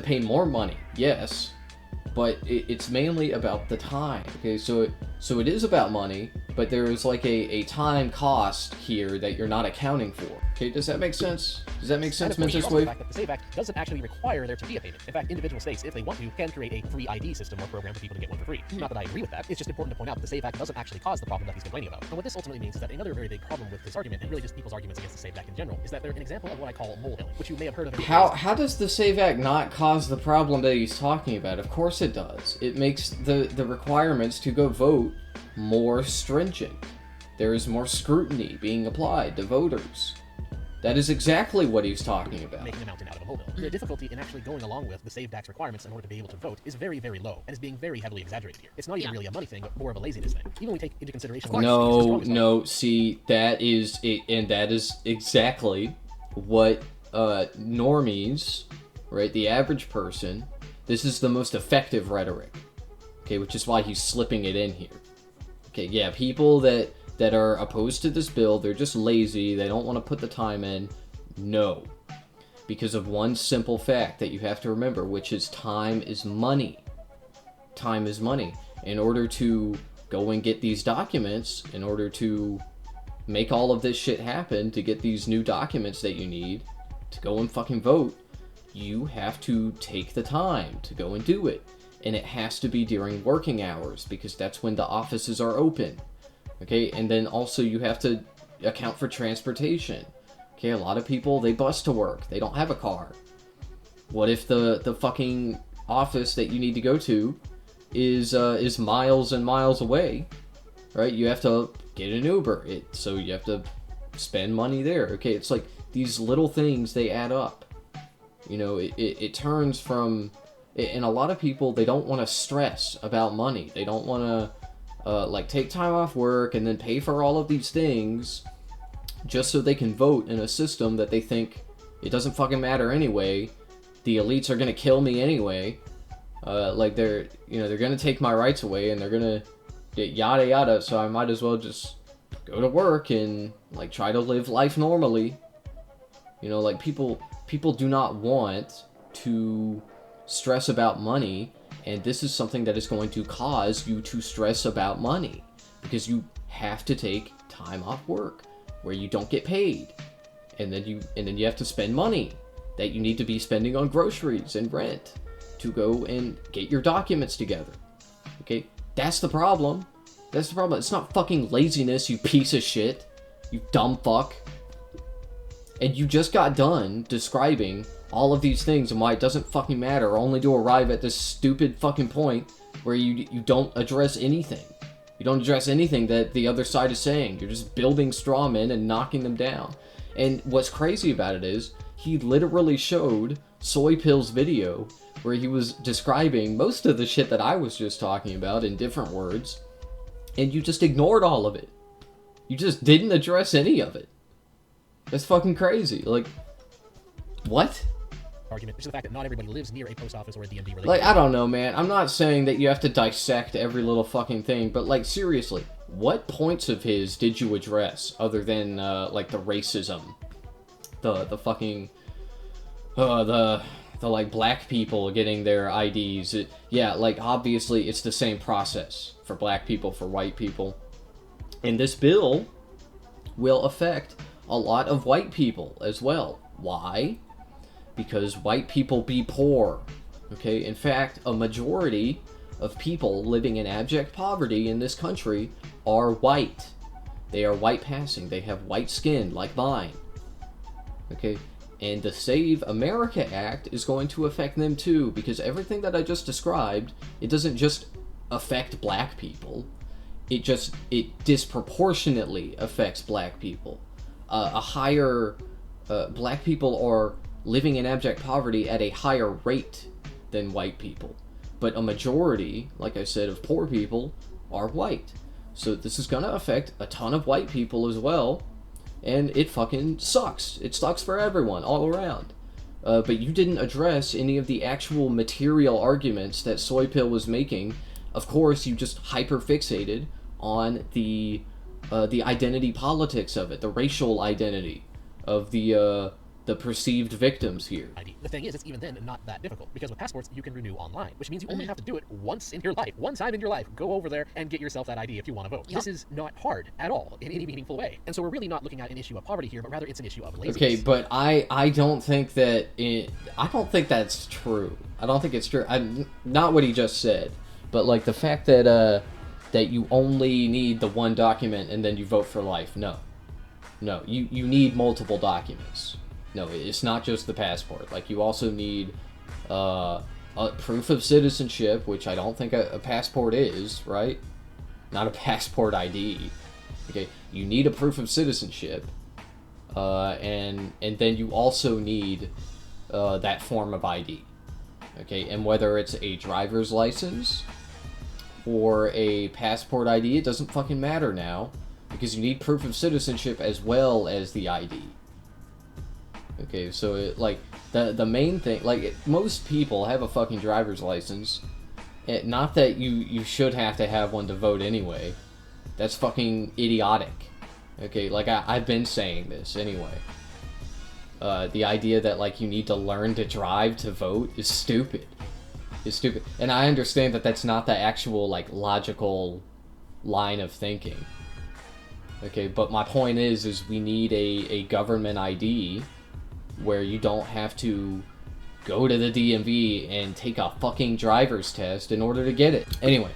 pay more money, yes, but it's mainly about the time. Okay, so it is about money, but there is like a time cost here that you're not accounting for. Okay, does that make sense? Does that make sense, Mr. The Slave? fact that the SAVE Act doesn't actually require there to be a payment. In fact, individual states, if they want to, can create a free ID system or program for people to get one for free. Not that I agree with that. It's just important to point out that the SAVE Act doesn't actually cause the problem that he's complaining about. And what this ultimately means is that another very big problem with this argument, and really just people's arguments against the SAVE Act in general, is that they're an example of what I call molehilling, which you may have heard of. How does the SAVE Act not cause the problem that he's talking about? Of course it does. It makes the requirements to go vote more stringent. There is more scrutiny being applied to voters. That is exactly what he's talking about. Making a mountain out of a molehill. The difficulty in actually going along with the SAVE Act's requirements in order to be able to vote is very, very low, and is being very heavily exaggerated here. It's not even really a money thing, but more of a laziness thing. Even when we take into consideration... No, see, that is it, and that is exactly what normies, right, the average person, this is the most effective rhetoric, okay, which is why he's slipping it in here. Okay, yeah, people that are opposed to this bill, they're just lazy, they don't want to put the time in. No. Because of one simple fact that you have to remember, which is time is money. Time is money. In order to go and get these documents, in order to make all of this shit happen, to get these new documents that you need, to go and fucking vote, you have to take the time to go and do it. And it has to be during working hours, because that's when the offices are open. Okay, and then also you have to account for transportation. Okay, a lot of people, they bus to work. They don't have a car. What if the fucking office that you need to go to is miles and miles away, right? You have to get an Uber. So you have to spend money there. Okay, it's like these little things, they add up. You know, it turns from... And a lot of people, they don't want to stress about money. They don't want to, take, time off work and then pay for all of these things just so they can vote in a system that they think it doesn't fucking matter anyway. The elites are going to kill me anyway. They're going to take my rights away and they're going to get yada yada, so I might as well just go to work and, try to live life normally. You know, people do not want to stress about money, and this is something that is going to cause you to stress about money, because you have to take time off work where you don't get paid, and then you have to spend money that you need to be spending on groceries and rent to go and get your documents together. Okay, that's the problem. That's the problem. It's not fucking laziness, you piece of shit, you dumb fuck. And you just got done describing all of these things and why it doesn't fucking matter, only to arrive at this stupid fucking point where you don't address anything. You don't address anything that the other side is saying. You're just building straw men and knocking them down. And what's crazy about it is, he literally showed Soy Pill's video where he was describing most of the shit that I was just talking about in different words, and you just ignored all of it. You just didn't address any of it. That's fucking crazy. What? Argument, which is the fact that not everybody lives near a post office or a DMV related. I don't know, man. I'm not saying that you have to dissect every little fucking thing, but, seriously, what points of his did you address other than, the racism? The fucking, black people getting their IDs. Obviously, it's the same process for black people, for white people. And this bill will affect a lot of white people as well. Why? Because white people be poor. Okay, in fact, a majority of people living in abject poverty in this country are white. They are white passing. They have white skin like mine. Okay, and the Save America Act is going to affect them too, because everything that I just described, it doesn't just affect black people. It disproportionately affects black people. Black people are living in abject poverty at a higher rate than white people. But a majority, like I said, of poor people are white. So this is gonna affect a ton of white people as well. And it fucking sucks. It sucks for everyone, all around. But you didn't address any of the actual material arguments that Soypill was making. Of course, you just hyper-fixated on the identity politics of it, the racial identity of the perceived victims here. The thing is, it's even then not that difficult, because with passports, you can renew online, which means you only have to do it once in your life. One time in your life, go over there and get yourself that ID if you want to vote. Yep. This is not hard at all in any meaningful way. And so we're really not looking at an issue of poverty here, but rather it's an issue of laziness. Okay, but I don't think that I don't think that's true. I don't think it's true. Not what he just said, but like the fact that that you only need the one document and then you vote for life. No, you need multiple documents. No, it's not just the passport. Like, you also need a proof of citizenship, which I don't think a passport is, right? Not a passport ID. Okay, you need a proof of citizenship, and then you also need that form of ID. Okay, and whether it's a driver's license or a passport ID, it doesn't fucking matter now, because you need proof of citizenship as well as the ID. Okay, so the main thing, most people have a fucking driver's license. Not that you should have to have one to vote anyway. That's fucking idiotic. Okay, I've been saying this anyway. The idea that you need to learn to drive to vote is stupid. It's stupid. And I understand that that's not the actual logical line of thinking. Okay, but my point is we need a government ID where you don't have to go to the DMV and take a fucking driver's test in order to get it. Anyway.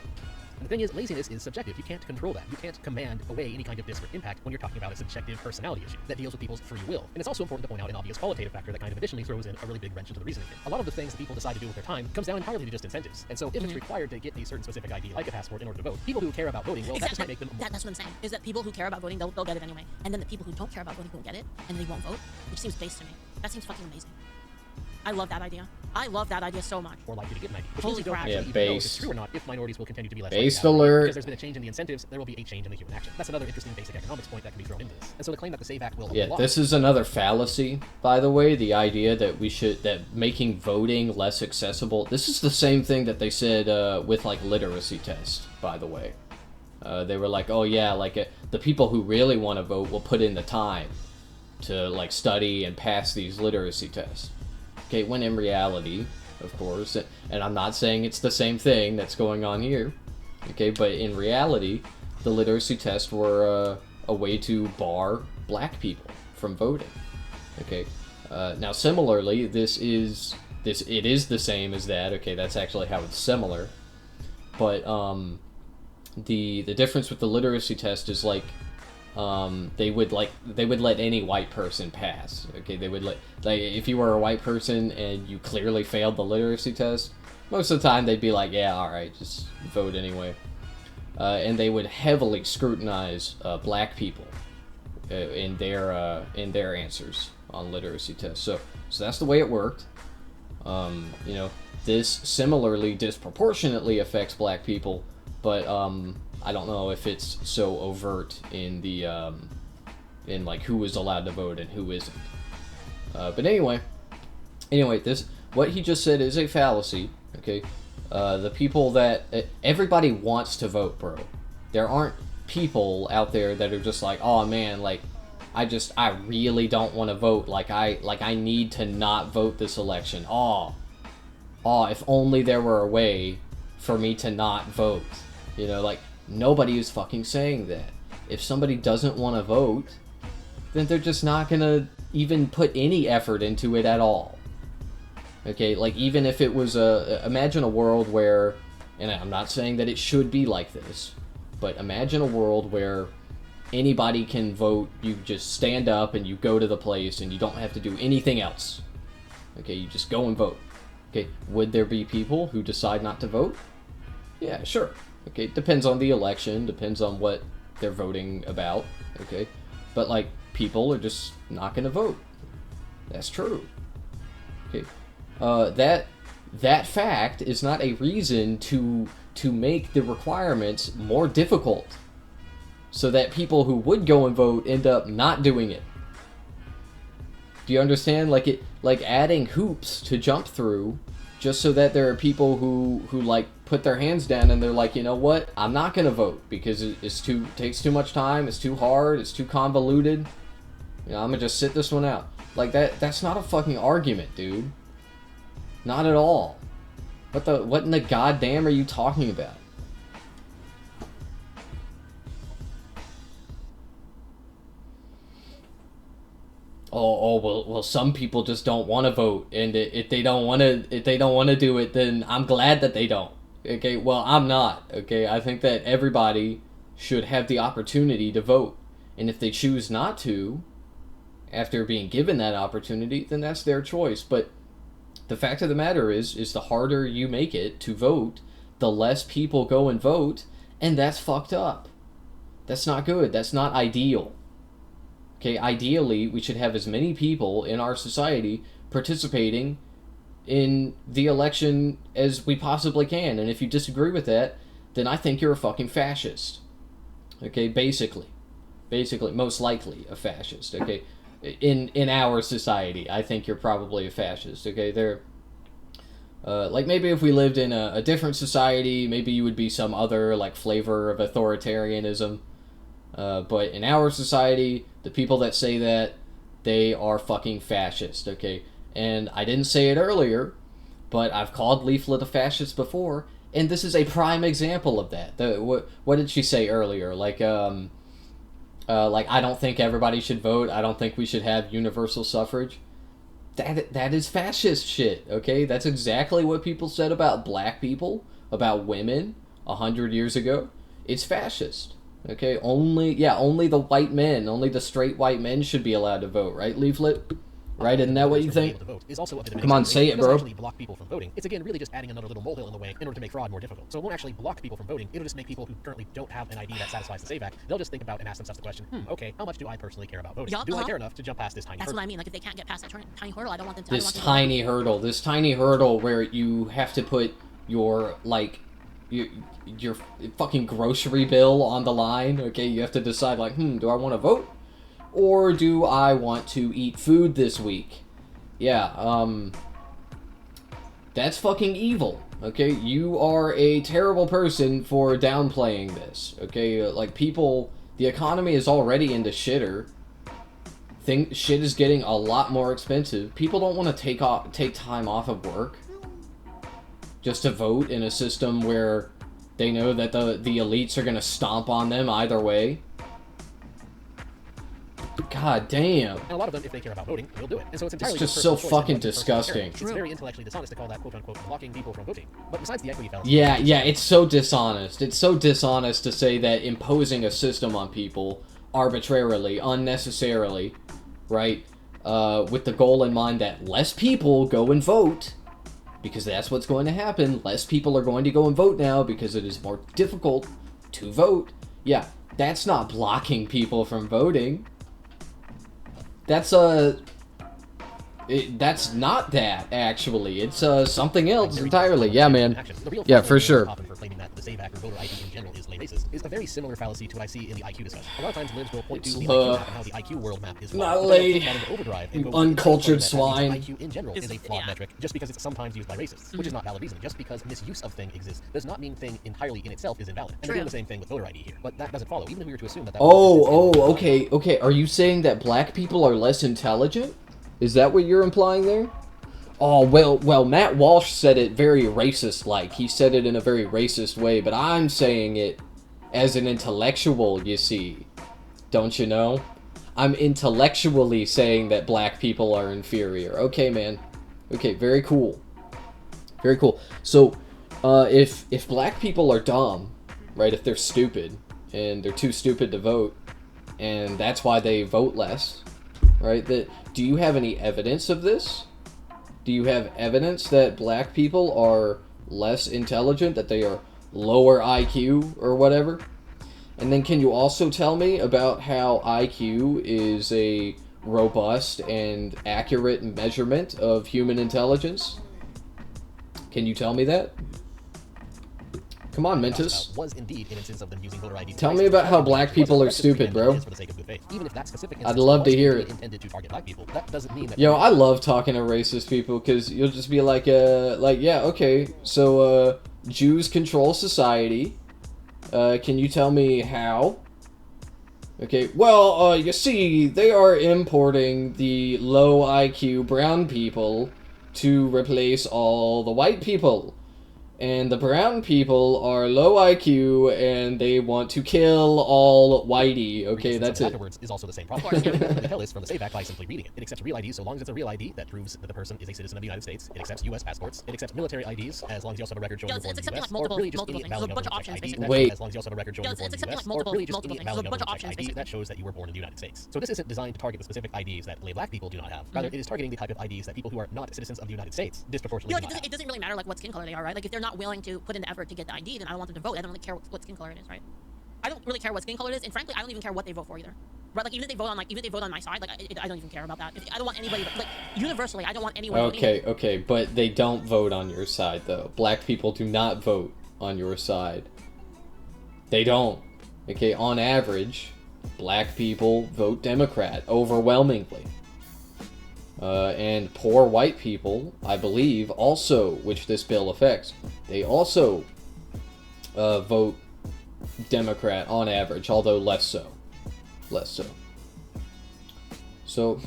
And the thing is, laziness is subjective. You can't control that. You can't command away any kind of disparate impact when you're talking about a subjective personality issue that deals with people's free will. And it's also important to point out an obvious qualitative factor that kind of additionally throws in a really big wrench into the reasoning here. A lot of the things that people decide to do with their time comes down entirely to just incentives. And so if it's required to get a certain specific ID, like a passport, in order to vote, people who care about voting, well, that just might make them... That's what I'm saying, is that people who care about voting, they'll get it anyway. And then the people who don't care about voting won't get it, and they won't vote, which seems base to me. That seems fucking amazing. I love that idea. I love that idea so much. More likely to get an ID. Which Holy means you don't crap. actually Yeah, even know if based. it's true or not if minorities will continue to be less Based likely to have alert. because there's been a change in the incentives, there will be a change in the human action. That's another interesting basic economics point that can be thrown into this. And so the claim that the SAVE Act will Yeah, unlock... this is another fallacy, by the way, the idea that making voting less accessible. This is the same thing that they said with literacy tests, by the way. They were like, oh yeah, the people who really want to vote will put in the time to study and pass these literacy tests. Okay, when in reality, of course, and I'm not saying it's the same thing that's going on here, okay, but in reality, the literacy tests were a way to bar black people from voting. Okay, now similarly, it is the same as that. Okay, that's actually how it's similar, but the difference with the literacy test is they would let any white person pass. Okay, they would let if you were a white person and you clearly failed the literacy test, most of the time they'd be like, yeah, all right, just vote anyway. And they would heavily scrutinize black people in their answers on literacy tests. So that's the way it worked. This similarly disproportionately affects black people, but I don't know if it's so overt in the in who is allowed to vote and who isn't. But anyway, what he just said is a fallacy. Okay, the people that everybody wants to vote, bro. There aren't people out there that are just like, oh man, I really don't want to vote. I need to not vote this election. If only there were a way for me to not vote. Nobody is fucking saying that. If somebody doesn't want to vote, then they're just not gonna even put any effort into it at all. Okay, like, even if it was imagine a world where, and I'm not saying that it should be like this, but imagine a world where anybody can vote. You just stand up and you go to the place and you don't have to do anything else. Okay, you just go and vote. Okay, would there be people who decide not to vote? Yeah, sure. Okay, depends on the election, depends on what they're voting about. Okay, but like, people are just not gonna vote. That's true. Okay, that fact is not a reason to make the requirements more difficult, so that people who would go and vote end up not doing it. Do you understand? Like adding hoops to jump through, just so that there are people who like put their hands down and they're like, you know what? I'm not gonna vote because takes too much time. It's too hard. It's too convoluted. You know, I'm gonna just sit this one out. Like that's not a fucking argument, dude. Not at all. What in the goddamn are you talking about? Well, some people just don't want to vote, and if they don't want to do it, then I'm glad that they don't. Okay, well, I'm not. Okay, I think that everybody should have the opportunity to vote, and if they choose not to, after being given that opportunity, then that's their choice. But the fact of the matter is the harder you make it to vote, the less people go and vote, and that's fucked up. That's not good. That's not ideal. Okay, ideally, we should have as many people in our society participating in the election as we possibly can. And if you disagree with that, then I think you're a fucking fascist. Okay, basically, most likely a fascist. Okay, in our society, I think you're probably a fascist. Okay, like, maybe if we lived in a different society, maybe you would be some other, like, flavor of authoritarianism. But in our society, the people that say that, they are fucking fascist, okay? And I didn't say it earlier, but I've called Leaflit a fascist before, and this is a prime example of that. What did she say earlier? Like, I don't think everybody should vote. I don't think we should have universal suffrage. That is fascist shit, okay? That's exactly what people said about black people, about women, 100 years ago. It's fascist. Okay, only the white men, only the straight white men should be allowed to vote, right, Leaflit? Right, isn't that what you think? Come on, say it, bro. Actually block people from voting. It's again really just adding another little molehill in the way in order to make fraud more difficult. So it won't actually block people from voting. It'll just make people who currently don't have an ID that satisfies the SAVE Act, they'll just think about and ask themselves the question, okay, how much do I personally care about voting? Do I care enough to jump past this tiny hurdle? That's what I mean. Like, if they can't get past that tiny hurdle, I don't want them to. This tiny hurdle where you have to put your, like, your fucking grocery bill on the line, okay? You have to decide, like, do I want to vote? Or do I want to eat food this week? Yeah, that's fucking evil, okay? You are a terrible person for downplaying this, okay? Like, people, the economy is already into shitter. Shit is getting a lot more expensive. People don't want to take time off of work just to vote in a system where they know that the elites are going to stomp on them either way. God damn. And a lot of them, if they care about voting, will do it. And so it's just so fucking disgusting. It's very intellectually dishonest to call that quote-unquote blocking people from voting. But besides the equity fallacy... Yeah, it's so dishonest. It's so dishonest to say that imposing a system on people arbitrarily, unnecessarily, right, with the goal in mind that less people go and vote, because that's what's going to happen. Less people are going to go and vote now because it is more difficult to vote. Yeah, that's not blocking people from voting. That's that's not that, actually. It's something else entirely. Yeah, man. Yeah, for sure. For claiming that the SAVE Act or voter ID in general is racist is a very similar fallacy to what I see in the IQ discussion. A lot of times libs will point to the IQ map and how the IQ world map is not late. Uncultured swine. IQ in general is a flawed metric just because it's sometimes used by racists, which is not valid reason. Just because misuse of thing exists does not mean thing entirely in itself is invalid. And we're doing the same thing with voter ID here. But that doesn't follow, even if we were to assume that okay. Are you saying that black people are less intelligent? Is that what you're implying there? Oh, well, Matt Walsh said it very racist-like. He said it in a very racist way, but I'm saying it as an intellectual, you see. Don't you know? I'm intellectually saying that black people are inferior. Okay, man. Okay, very cool. Very cool. So, if black people are dumb, right, if they're stupid, and they're too stupid to vote, and that's why they vote less, right, do you have any evidence of this? Do you have evidence that black people are less intelligent, that they are lower IQ or whatever? And then can you also tell me about how IQ is a robust and accurate measurement of human intelligence? Can you tell me that? Come on, Mentis. Was indeed an instance of them using voter ID. Tell me about how black people are stupid, bro. I'd love to hear it. Yo, I love talking to racist people because you'll just be like, yeah, okay, so, Jews control society. Can you tell me how? Okay, well, you see, they are importing the low IQ brown people to replace all the white people. And the brown people are low IQ, and they want to kill all whitey. Okay, that's it. Afterwards is also the same problem. You can tell this from the Save Act by simply reading it. It accepts real ID so long as it's a real ID that proves that the person is a citizen of the United States. It accepts U.S. passports. It accepts military IDs as long as you also have a record showing you're born in the U.S. Or really just any valid government ID. Wait. As long as you also have a record showing you're born in the U.S. Or really just any valid government ID that shows that you were born in the United States. So this isn't designed to target the specific IDs that black people do not have. Rather, it is targeting the type of IDs that people who are not citizens of the United States disproportionately do not have. It doesn't really matter like what skin color they are, right? Like if they're not willing to put in the effort to get the ID, then I don't want them to vote. I don't really care what skin color it is, right? I don't really care what skin color it is, and frankly, I don't even care what they vote for either. Right? Like even if they vote on my side, like I don't even care about that. I don't want anybody, like universally, I don't want anyone. Okay, but they don't vote on your side though. Black people do not vote on your side. They don't. Okay, on average, black people vote Democrat overwhelmingly. And poor white people, I believe, also, which this bill affects, they also vote Democrat on average, although less so. Less so. So,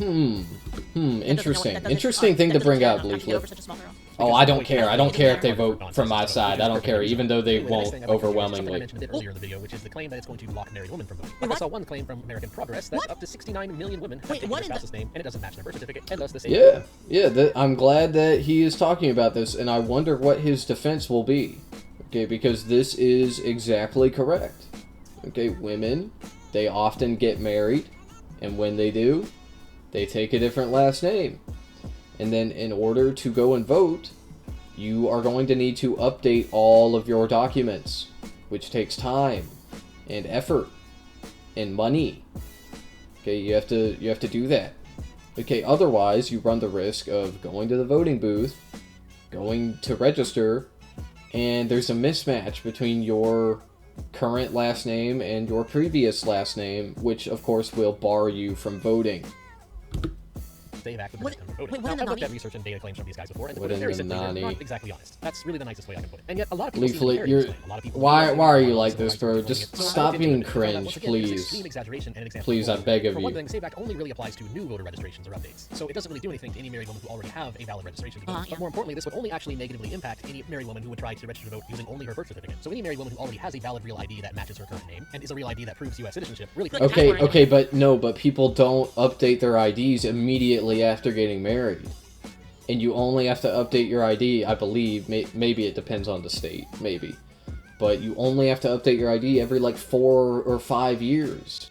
interesting. Interesting thing to bring out, Leaflit. Oh, I don't care. I don't care if they vote from my side. I don't care, even though they won't overwhelmingly. I mentioned a bit earlier in the video, which is the claim that it's going to block married women from voting. I saw one claim from American Progress that up to 69 million women have taken their spouse's name, and it doesn't match their birth certificate, and thus the same. Yeah, I'm glad that he is talking about this, and I wonder what his defense will be. Okay, because this is exactly correct. Okay, women, they often get married, and when they do, they take a different last name. And then in order to go and vote, you are going to need to update all of your documents, which takes time and effort and money. Okay, you have to do that. Okay, otherwise you run the risk of going to the voting booth, going to register, and there's a mismatch between your current last name and your previous last name, which of course will bar you from voting. Save Act would prevent them from voting. Now, I've looked at research and data claims from these guys before, and to put it very simply, they're not exactly honest. That's really the nicest way I can put it. And yet, a lot of people Leaflit, why are you like this, bro? Just stop being cringe, please. Please, I beg of you. For one thing, you. Save Act only really applies to new voter registrations or updates, so it doesn't really do anything to any married woman who already have a valid registration to vote. But more importantly, this would only actually negatively impact any married woman who would try to register to vote using only her birth certificate. So any married woman who already has a valid real ID that matches her current name and is a real ID that proves U.S. citizenship really. Okay, but people don't update their IDs immediately after getting married. And you only have to update your ID, I believe, maybe it depends on the state, maybe. But you only have to update your ID every, like, 4 or 5 years.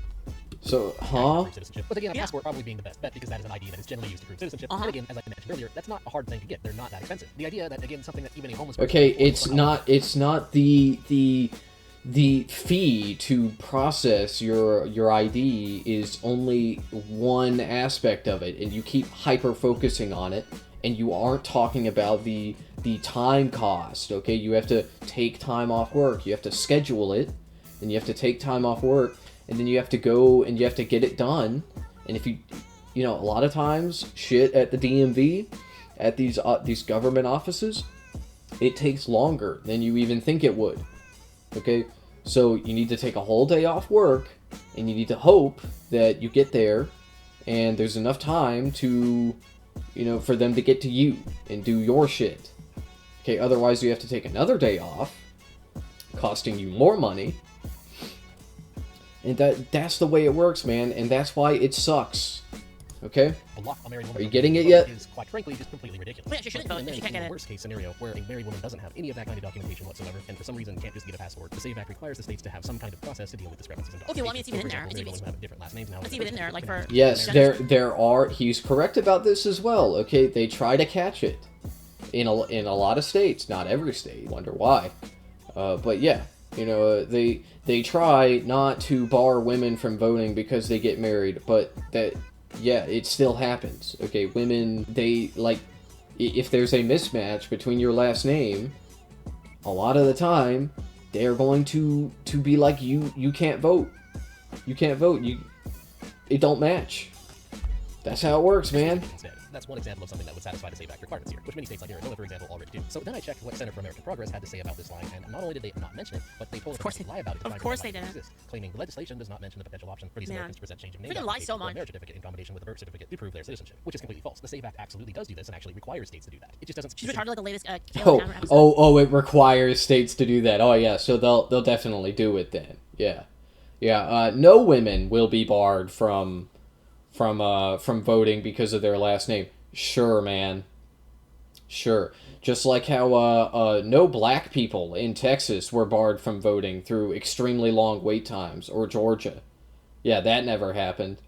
So, huh? But again, a passport probably being the best bet because that is an ID that is generally used to prove citizenship. And again, as I mentioned earlier, that's not a hard thing to get. They're not that expensive. The idea that, again, something that even a homeless person... Okay, it's not the fee to process your ID is only one aspect of it, and you keep hyper-focusing on it, and you aren't talking about the time cost, okay? You have to take time off work, you have to schedule it, and you have to take time off work, and then you have to go and you have to get it done, and if you know, a lot of times, shit at the DMV, at these government offices, it takes longer than you even think it would. Okay, so you need to take a whole day off work, and you need to hope that you get there, and there's enough time to, you know, for them to get to you and do your shit. Okay, otherwise you have to take another day off, costing you more money, and that's the way it works, man, and that's why it sucks. Okay? Block a married woman Are you from getting voting it yet? is, quite frankly, just completely ridiculous. Well, yeah, she shouldn't vote, And but then she can't in get the it. worst case scenario, where a married woman doesn't have any of that kind of documentation whatsoever, and for some reason can't just get a passport, the SAVE Act requires the states to have some kind of process to deal with discrepancies in Okay, well, I mean, documentation. it's even in So, there. for example, married women have different last names now. It's even in there, like for... Yes, there are. He's correct about this as well. Okay, they try to catch it in a lot of states, not every state. Wonder why, but yeah, you know, they try not to bar women from voting because they get married, but that, yeah, it still happens. Okay, women, they like, if there's a mismatch between your last name, a lot of the time they're going to be like, you can't vote. You can't vote. It don't match. That's how it works, man. Instead. That's one example of something that would satisfy the SAVE Act requirements here, which many states like Arizona, for example, already do. So then I checked what Center for American Progress had to say about this line, and not only did they not mention it, but they told us to lie about it. Of course they didn't. Claiming the legislation does not mention the potential option for these Americans to present change of name Freaking lie so applications or a much. marriage certificate in combination with a birth certificate to prove their citizenship, which is completely false. The SAVE Act absolutely does do this and actually requires states to do that. It just doesn't. She's retarded like the latest Caleb Cameron episode. Oh, it requires states to do that. Oh yeah, so they'll definitely do it then. Yeah. No women will be barred from voting because of their last name. Sure, man. Sure. Just like how no black people in Texas were barred from voting through extremely long wait times, or Georgia. Yeah, that never happened.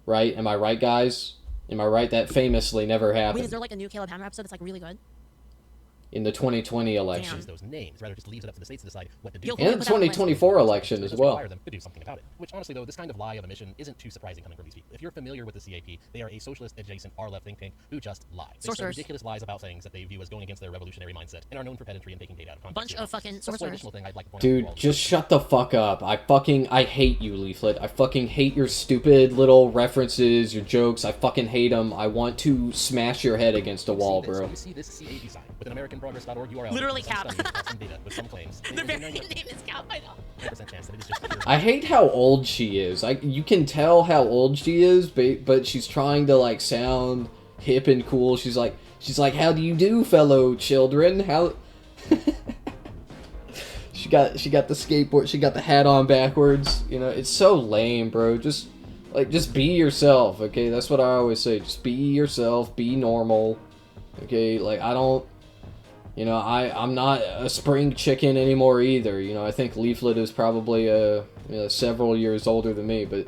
Right? Am I right, guys? Am I right? That famously never happened. Wait, is there like a new Caleb Hammer episode that's like really good? In the 2020 election. Use those names, rather just leaves it up to the states to decide what to do. And the 2024 election as well. Require them to do something about it. Which honestly though, this kind of lie of omission isn't too surprising coming from these people. If you're familiar with the CAP, they are a socialist adjacent far-left think tank who just lie. They spread Sorcerers. ridiculous lies about things that they view as going against their revolutionary mindset and are known for pedantry and taking data out of context. Bunch of fucking That's one sorcerers. additional thing I'd like to point out to Dude, all just shut the fuck up. I hate you, Leaflit. I fucking hate your stupid little references, your jokes. I fucking hate them. I want to smash your head against a wall, bro. You see this CAP sign with an AmericanProgress.org URL. Literally some Cap. studies, some data with some claims. The very name is Cap, I know. 9% chance that it is just pure I hate how old she is. You can tell how old she is, but she's trying to like sound hip and cool. She's like, how do you do, fellow children? How? She got the skateboard. She got the hat on backwards. You know, it's so lame, bro. Just be yourself, okay? That's what I always say. Just be yourself. Be normal, okay? Like I don't. You know, I'm not a spring chicken anymore either. You know, I think Leaflit is probably several years older than me, but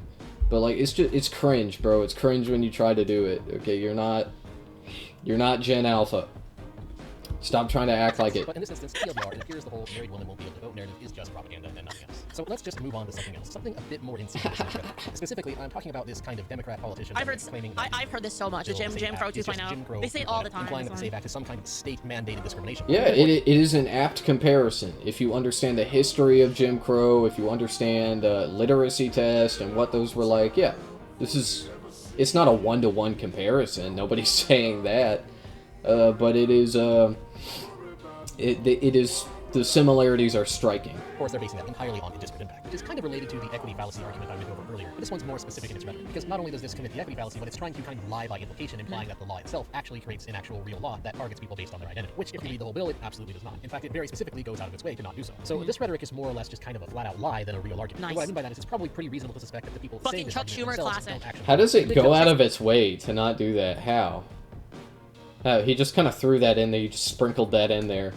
like it's cringe, bro. It's cringe when you try to do it. Okay, you're not Gen Alpha. Stop trying to act like it. But in this instance, TLDR, it appears the whole married woman won't be able to vote narrative is just propaganda and nothing else. So let's just move on to something else. Something a bit more insidious. Specifically, I'm talking about this kind of Democrat politician claiming I've heard this so much. The Jim Crow 2.0. They say it all the time. Implying that the SAVE Act is some kind of state-mandated discrimination. Yeah, it is an apt comparison. If you understand the history of Jim Crow, if you understand literacy test and what those were like, yeah, it's not a one-to-one comparison. Nobody's saying that. But it is, it is, the similarities are striking. Of course, they're basing that entirely on a disparate impact, which is kind of related to the equity fallacy argument I went over earlier. But this one's more specific in its rhetoric, because not only does this commit the equity fallacy, but it's trying to kind of lie by implication, implying that the law itself actually creates an actual real law that targets people based on their identity, which, if you read the whole bill, it absolutely does not. In fact, it very specifically goes out of its way to not do so. So this rhetoric is more or less just kind of a flat-out lie than a real argument. Nice. And what I mean by that is it's probably pretty reasonable to suspect that the people saying this Chuck argument Schumer themselves classic. don't actually. How does it go out of its way to not do that? How? He just kind of threw that in there. He just sprinkled that in there.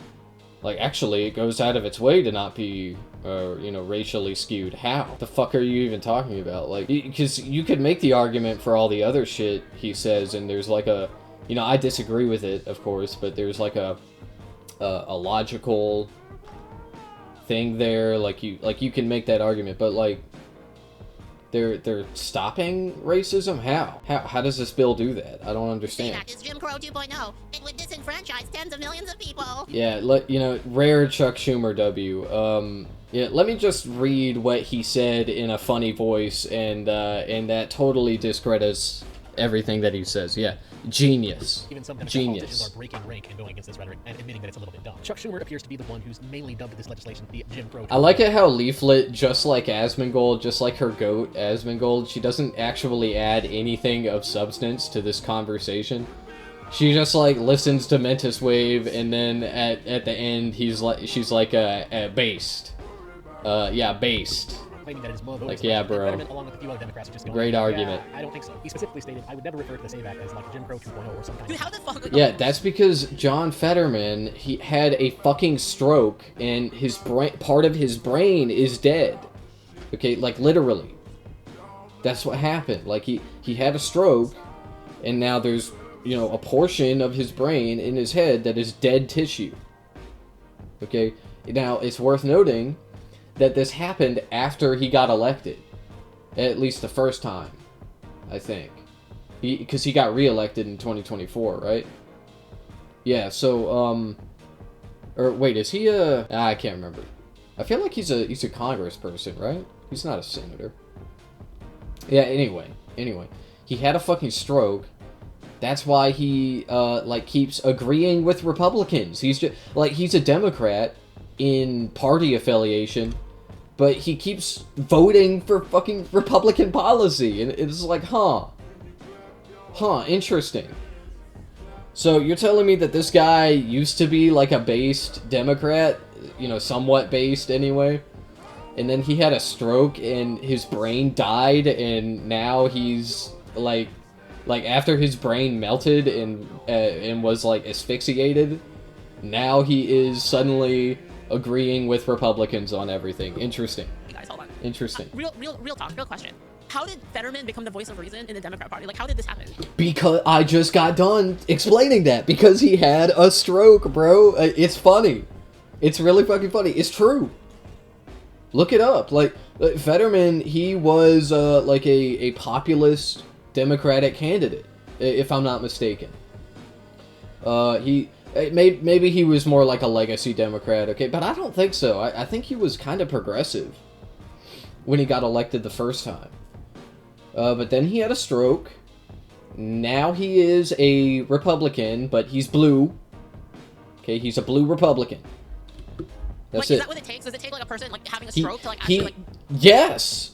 Like, actually, it goes out of its way to not be, racially skewed. How? The fuck are you even talking about? Like, because you could make the argument for all the other shit he says, and there's like a, I disagree with it, of course, but there's like a logical thing there. Like you can make that argument, but like, they're stopping racism? How does this bill do that? I don't understand. That is Jim Crow 2.0. It would disenfranchise tens of millions of people. Yeah, rare Chuck Schumer W. Yeah, let me just read what he said in a funny voice, and that totally discredits everything that he says. Yeah, genius. Even some Democrat politicians are breaking rank and going against this rhetoric and admitting that it's a little bit dumb. Chuck Schumer appears to be the one who's mainly dubbed this legislation the Jim Crow. I like it how Leaflit, just like Asmongold, just like her goat Asmongold, she doesn't actually add anything of substance to this conversation. She just like listens to Mentis Wave, and then at the end she's like based. Yeah, based. claiming that it is more voting Like, yeah, suppression. bro. Fetterman, along with a few other Democrats, are just going, Great yeah, argument. I don't think so. He specifically stated, I would never refer to the SAVE Act as like Jim Crow 2.0 or some kind Dude, of... how the fuck? Yeah, that's because John Fetterman, he had a fucking stroke, and his brain, part of his brain is dead. Okay, like, literally. That's what happened. Like, he had a stroke, and now there's, you know, a portion of his brain in his head that is dead tissue. Okay? Now, it's worth noting that this happened after he got elected. At least the first time, I think. Because he got re-elected in 2024, right? Yeah, so, or, wait, is he I can't remember. I feel like he's a congressperson, right? He's not a senator. Yeah, anyway. He had a fucking stroke. That's why he, like, keeps agreeing with Republicans. He's just, like, he's a Democrat in party affiliation, but he keeps voting for fucking Republican policy. And it's like, huh, interesting. So you're telling me that this guy used to be, like, a based Democrat? You know, somewhat based anyway? And then he had a stroke and his brain died, and now he's, like after his brain melted and was, like, asphyxiated, now he is suddenly agreeing with Republicans on everything. Interesting. You guys, hold on. Interesting. Real talk, real question. How did Fetterman become the voice of reason in the Democrat Party? Like, how did this happen? Because I just got done explaining that. Because he had a stroke, bro. It's funny. It's really fucking funny. It's true. Look it up. Like, Fetterman, he was, like, a populist Democratic candidate, if I'm not mistaken. Maybe he was more like a legacy Democrat, okay? But I don't think so. I think he was kind of progressive when he got elected the first time. But then he had a stroke. Now he is a Republican, but he's blue. Okay, he's a blue Republican. That's Like, it. is that what it takes? Does it take, like, a person, like, having a stroke to, like, actually, like... Yes,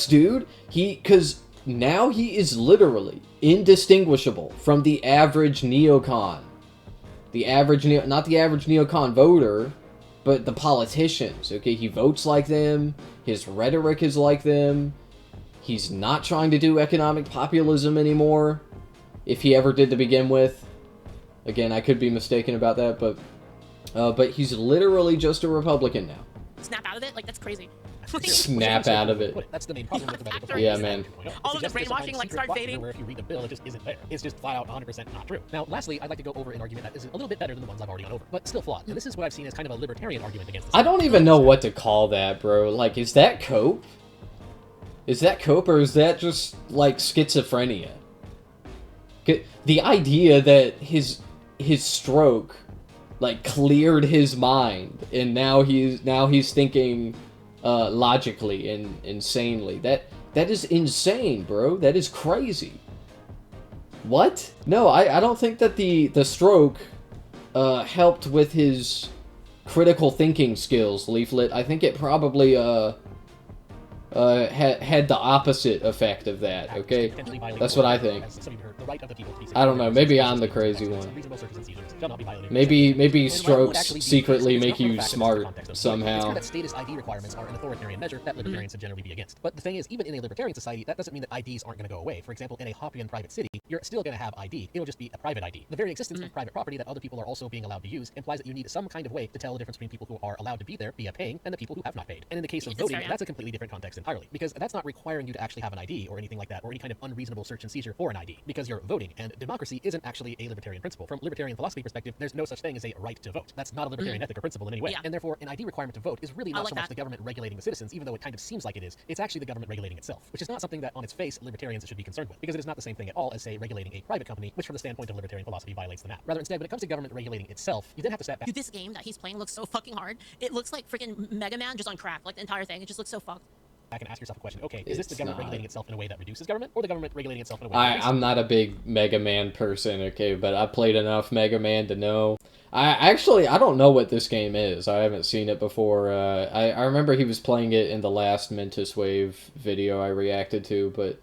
dude. Because now he is literally indistinguishable from the average neocon. Not the average neocon voter, but the politicians, okay? He votes like them. His rhetoric is like them. He's not trying to do economic populism anymore, if he ever did to begin with. Again, I could be mistaken about that, but he's literally just a Republican now. Snap out of it? Like, that's crazy. Snap out of it. That's the main problem with the medical Factories. Yeah, man. All of the brainwashing, like, start fading. Where if you read the bill, it just isn't there. It's just flat out 100% not true. Now, lastly, I'd like to go over an argument that is a little bit better than the ones I've already gone over, but still flawed. And this is what I've seen as kind of a libertarian argument against this. I don't even know what to call that, bro. Like, is that cope? Is that cope, or is that just, like, schizophrenia? The idea that his stroke, like, cleared his mind, and now he's thinking logically and insanely. That is insane, bro. That is crazy. What? No, I don't think that the stroke helped with his critical thinking skills, Leaflit. I think it probably had the opposite effect of that, okay? That's what I think. I don't know, maybe I'm the crazy one. Maybe strokes secretly make you smart somehow. That status ID requirements are an authoritarian measure that libertarians would generally be against. But the thing is, even in a libertarian society, that doesn't mean that IDs aren't going to go away. For example, in a Hoppian private city, you're still going to have ID. It'll just be a private ID. The very existence of private property that other people are also being allowed to use implies that you need some kind of way to tell the difference between people who are allowed to be there via paying and the people who have not paid. And in the case of voting, that's a completely different context entirely, because that's not requiring you to actually have an ID or anything like that, or any kind of unreasonable search and seizure for an ID, because you're voting, and democracy isn't actually a libertarian principle. From libertarian philosophy perspective, there's no such thing as a right to vote. That's not a libertarian ethic or principle in any way. Yeah. And therefore, an ID requirement to vote is really not so much the government regulating the citizens, even though it kind of seems like it is. It's actually the government regulating itself, which is not something that on its face libertarians should be concerned with, because it is not the same thing at all as, say, regulating a private company, which from the standpoint of libertarian philosophy violates the map. Rather, instead, when it comes to government regulating itself, you then have to step back. Dude, this game that he's playing looks so fucking hard. It looks like freaking Mega Man just on crack, like the entire thing. It just looks so fucked. Back and ask yourself a question. Okay, is this the government regulating itself in a way that reduces government, or the government regulating itself in a way that I'm not a big Mega Man person, okay, but I played enough Mega Man to know. I don't know what this game is. I haven't seen it before. I remember he was playing it in the last Mentis Wave video I reacted to, but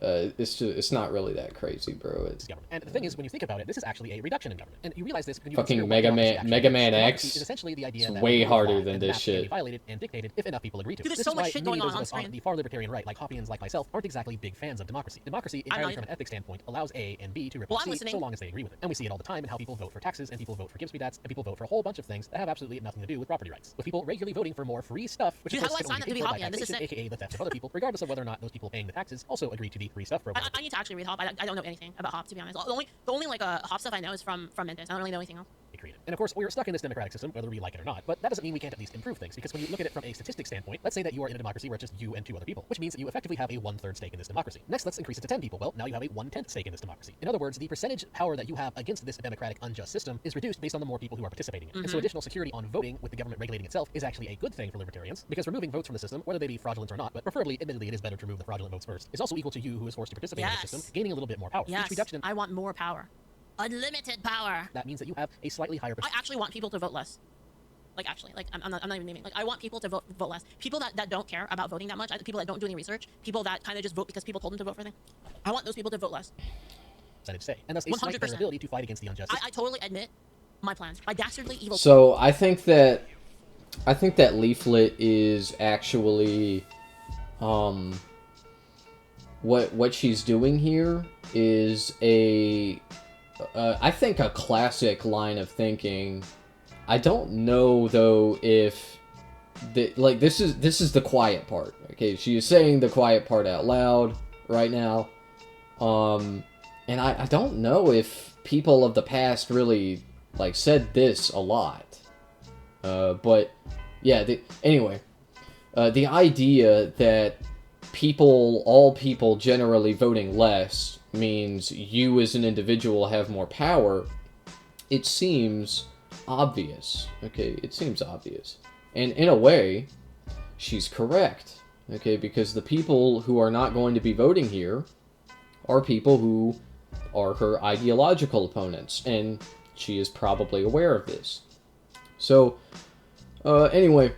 it's not really that crazy, bro. It's government. And the thing is, when you think about it, this is actually a reduction in government. And you realize this when you fucking consider what democracy actually Mega is. Man Democracy X. is essentially the idea It's that way rules harder law than and this maps can be shit. violated and dictated if enough people agree to it. Dude, there's This so is much why shit many going of those on of us screen. the far libertarian right, like Hoppians like myself, aren't exactly big fans of democracy. Democracy, entirely from an ethics standpoint, allows A and B to replace I'm C listening. so long as they agree with it. And we see it all the time in how people vote for taxes, and people vote for Gibbs debts, and people vote for a whole bunch of things that have absolutely nothing to do with property rights. With people regularly voting for more free stuff, which Dude, of how course do I can sign only up to be paid for by Hoppian? This is taxation, sick. aka the theft of other people, regardless of whether or not those people paying the taxes also agree to the free stuff program. I need to actually read Hop. I don't know anything about Hop, to be honest. The only like Hop stuff I know is from Mintus. I don't really know anything else. Created. And of course, we're stuck in this democratic system, whether we like it or not, but that doesn't mean we can't at least improve things, because when you look at it from a statistic standpoint, let's say that you are in a democracy where it's just you and 2 other people, which means that you effectively have a 1/3 stake in this democracy. Next, let's increase it to 10 people. Well, now you have a 1/10 stake in this democracy. In other words, the percentage power that you have against this democratic unjust system is reduced based on the more people who are participating in it. And so additional security on voting with the government regulating itself is actually a good thing for libertarians, because removing votes from the system, whether they be fraudulent or not, but preferably, admittedly, it is better to remove the fraudulent votes first, is also equal to you who is forced to participate in the system, gaining a little bit more power. Yes. Each reduction, I want more power. Unlimited power. that means that you have a slightly higher I actually want people to vote less. Like, actually, like, I'm not even naming. Like, I want people to vote less. People that don't care about voting that much, people that don't do any research, people that kind of just vote because people told them to vote for things. I want those people to vote less. percentage say, and thus a slight 100%. ability to fight against the unjust system. I totally admit my plans. My dastardly evil. So I think that Leaflit is actually what she's doing here is I think a classic line of thinking. I don't know though if this is the quiet part. Okay, she is saying the quiet part out loud right now. And I don't know if people of the past really like said this a lot. But yeah, anyway, the idea that all people generally voting less means you as an individual have more power, it seems obvious. Okay, it seems obvious. And in a way, she's correct. Okay, because the people who are not going to be voting here are people who are her ideological opponents, and she is probably aware of this. So, anyway,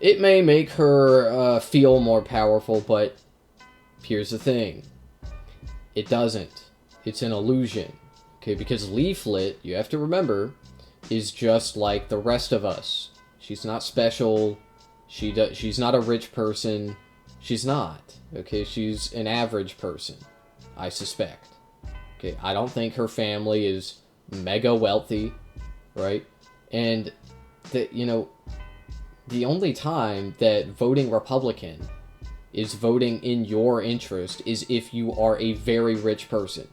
it may make her feel more powerful, but here's the thing. It doesn't. It's an illusion. Okay, because Leaflit, you have to remember, is just like the rest of us. She's not special. She's not a rich person. She's not. Okay, she's an average person, I suspect. Okay, I don't think her family is mega wealthy, right? And that, the only time that voting Republican is voting in your interest is if you are a very rich person.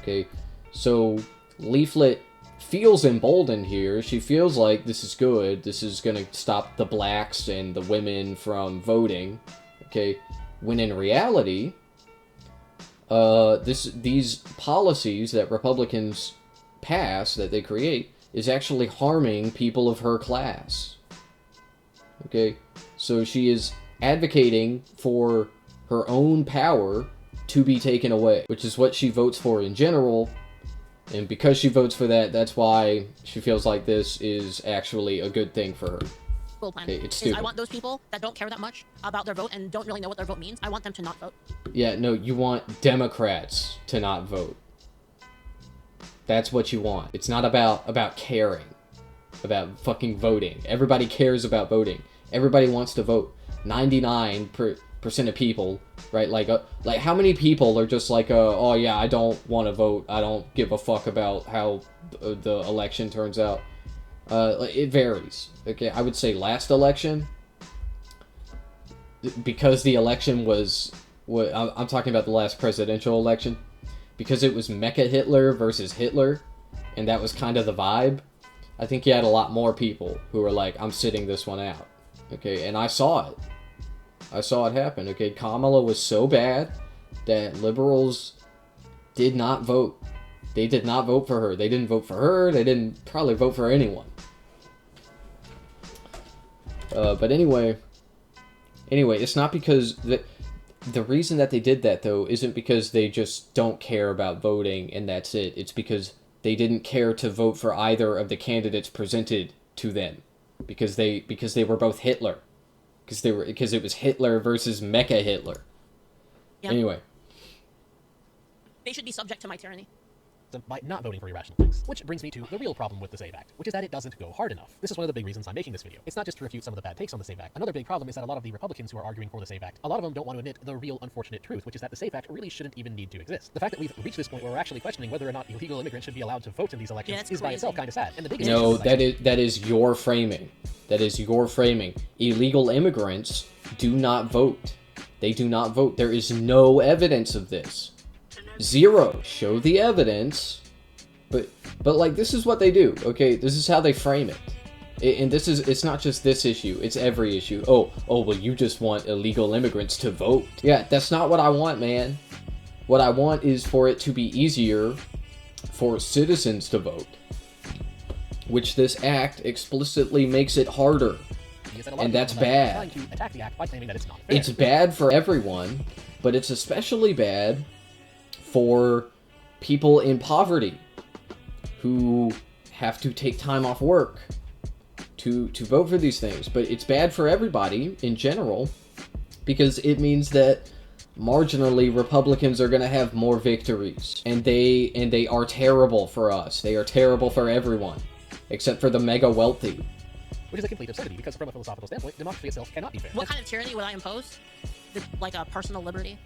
Okay, so Leaflit feels emboldened here. She feels like this is good. This is going to stop the blacks and the women from voting. Okay, when in reality, these policies that Republicans pass, that they create, is actually harming people of her class. Okay, so she is advocating for her own power to be taken away, which is what she votes for in general. And because she votes for that, that's why she feels like this is actually a good thing for her. Plan Okay, it's is stupid. I want those people that don't care that much about their vote and don't really know what their vote means. I want them to not vote. Yeah, no, you want Democrats to not vote. That's what you want. It's not about caring. About fucking voting. Everybody cares about voting. Everybody wants to vote. 99% of people, right? Like how many people are just like, oh yeah, I don't want to vote. I don't give a fuck about how the election turns out. It varies. Okay, I would say last election, because the election was, I'm talking about the last presidential election, because it was Mecha Hitler versus Hitler, and that was kind of the vibe. I think you had a lot more people who were like, I'm sitting this one out. Okay, and I saw it. I saw it happen. Okay, Kamala was so bad that liberals did not vote. They did not vote for her. They didn't vote for her. They didn't probably vote for anyone. But anyway, it's not because the reason that they did that, though, isn't because they just don't care about voting and that's it. It's because they didn't care to vote for either of the candidates presented to them, because they were both Hitler, because it was Hitler versus Mecha Hitler. Yeah. Anyway. They should be subject to my tyranny. By not voting for irrational things. Which brings me to the real problem with the SAVE Act, which is that it doesn't go hard enough. This is one of the big reasons I'm making this video. It's not just to refute some of the bad takes on the SAVE Act. Another big problem is that a lot of the Republicans who are arguing for the SAVE Act, a lot of them don't want to admit the real unfortunate truth, which is that the SAVE Act really shouldn't even need to exist. The fact that we've reached this point where we're actually questioning whether or not illegal immigrants should be allowed to vote in these elections is by itself kind of sad. And the biggest No, that is your framing. That is your framing. Illegal immigrants do not vote. They do not vote. There is no evidence of this. Zero. Show the evidence. But like, this is what they do, okay? This is how they frame it. And it's not just this issue, it's every issue. Oh, well, you just want illegal immigrants to vote. Yeah, that's not what I want, man. What I want is for it to be easier for citizens to vote. Which this act explicitly makes it harder. And that's bad. It's bad for everyone, but it's especially bad for people in poverty who have to take time off work to vote for these things. But it's bad for everybody in general because it means that marginally Republicans are going to have more victories, and they are terrible for us. They are terrible for everyone except for the mega wealthy. Which is a complete absurdity, because from a philosophical standpoint, democracy itself cannot be fair. What kind of tyranny would I impose? Like a personal liberty?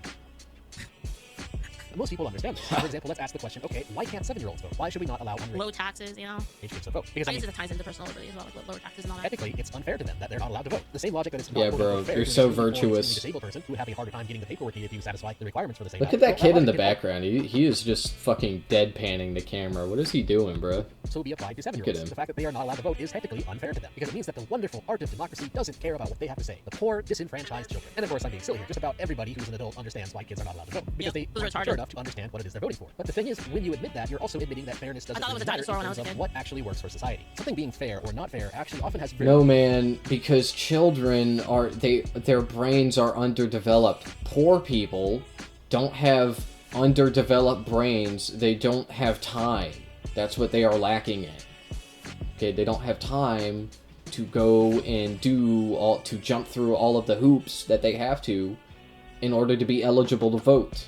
Most people understand this. For example, let's ask the question, okay, why can't 7-year-olds vote? Why should we not allow underage Low taxes, you know? kids to vote? Because I guess it ties into personal liberty as well, like lower taxes and all that. technically, it's unfair to them that they're not allowed to vote. The same logic that it's not Yeah, bro, fair you're to so an extremely poor, virtuous. extremely disabled person who would have a harder time getting the paperwork needed to satisfy the requirements for the same Look at that kid in the background. He is just fucking deadpanning the camera. What is he doing, bro? So be applied to Look at 7-year-olds. him. The fact that they are not allowed to vote is technically unfair to them, because it means that the wonderful art of democracy doesn't care about what they have to say. The poor, disenfranchised children. And of course, I'm being silly here. Just about everybody who's an adult understands why kids are not allowed to vote, because they those are aren't retarded. mature enough to understand what it is they're voting for. But the thing is, when you admit that, you're also admitting that fairness doesn't thought it was really a matter dinosaur in when I was terms a of kid. what actually works for society. Something being fair or not fair actually often has very No, man, because children their brains are underdeveloped. Poor people don't have underdeveloped brains. They don't have time. That's what they are lacking in. Okay, they don't have time to go and to jump through all of the hoops that they have to in order to be eligible to vote.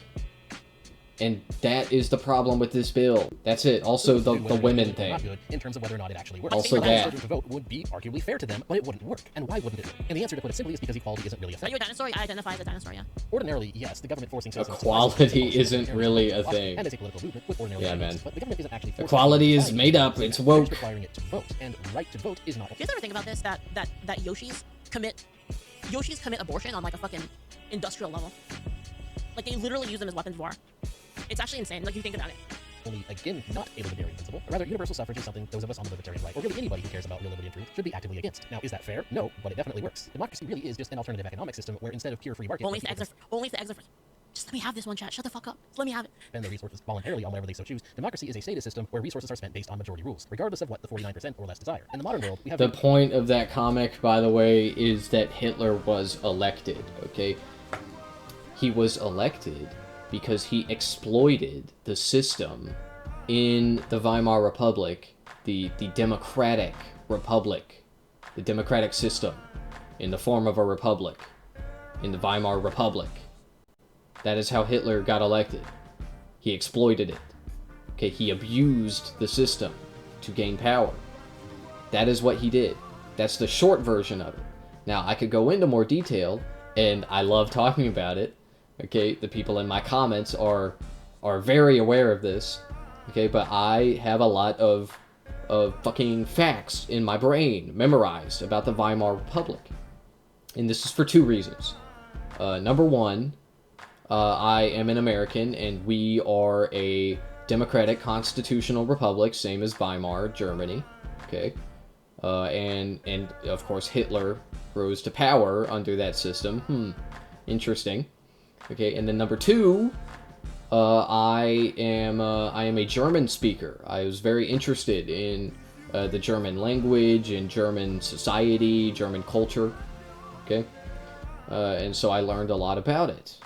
And that is the problem with this bill. That's it. Also, the women thing. In terms of whether or not it actually works. Also that. To vote would be arguably fair to them, but it wouldn't work. And why wouldn't it work? And the answer, to put it simply, is because equality isn't really a Are thing. you a dinosaur? I identify as a dinosaur, yeah. Ordinarily, yes, the government forcing citizens to Equality license isn't really a thing. And as a political movement with ordinary Yeah, citizens, man. but the government isn't actually forcing Equality them is to made sign up. the It's Act. They're just woke. requiring it to vote, and right to vote is not. Do you guys ever think about this? That Yoshis commit abortion on like a fucking industrial level. Like they literally use them as weapons of war. It's actually insane. Like you think about it. Only, again, not a libertarian principle. Rather, universal suffrage is something those of us on the libertarian right, or really anybody who cares about real liberty and truth, should be actively against. Now, is that fair? No, but it definitely works. Democracy really is just an alternative economic system where instead of pure free market, Only if the eggs are free. Just let me have this one, chat. Shut the fuck up. Just let me have it. spend their resources voluntarily on whatever they so choose. Democracy is a statist system where resources are spent based on majority rules, regardless of what the 49% or less desire. In the modern world, we have The point of that comic, by the way, is that Hitler was elected, okay? He was elected because he exploited the system in the Weimar Republic, the democratic republic, the democratic system in the form of a republic, in the Weimar Republic. That is how Hitler got elected. He exploited it. Okay, he abused the system to gain power. That is what he did. That's the short version of it. Now, I could go into more detail, and I love talking about it. Okay, the people in my comments are very aware of this. Okay, but I have a lot of fucking facts in my brain memorized about the Weimar Republic. And this is for two reasons. Number one, I am an American, and we are a democratic constitutional republic, same as Weimar, Germany. Okay, and of course Hitler rose to power under that system. Interesting. Okay, and then number two, I am a German speaker. I was very interested in the German language and German society, German culture. Okay, and so I learned a lot about it.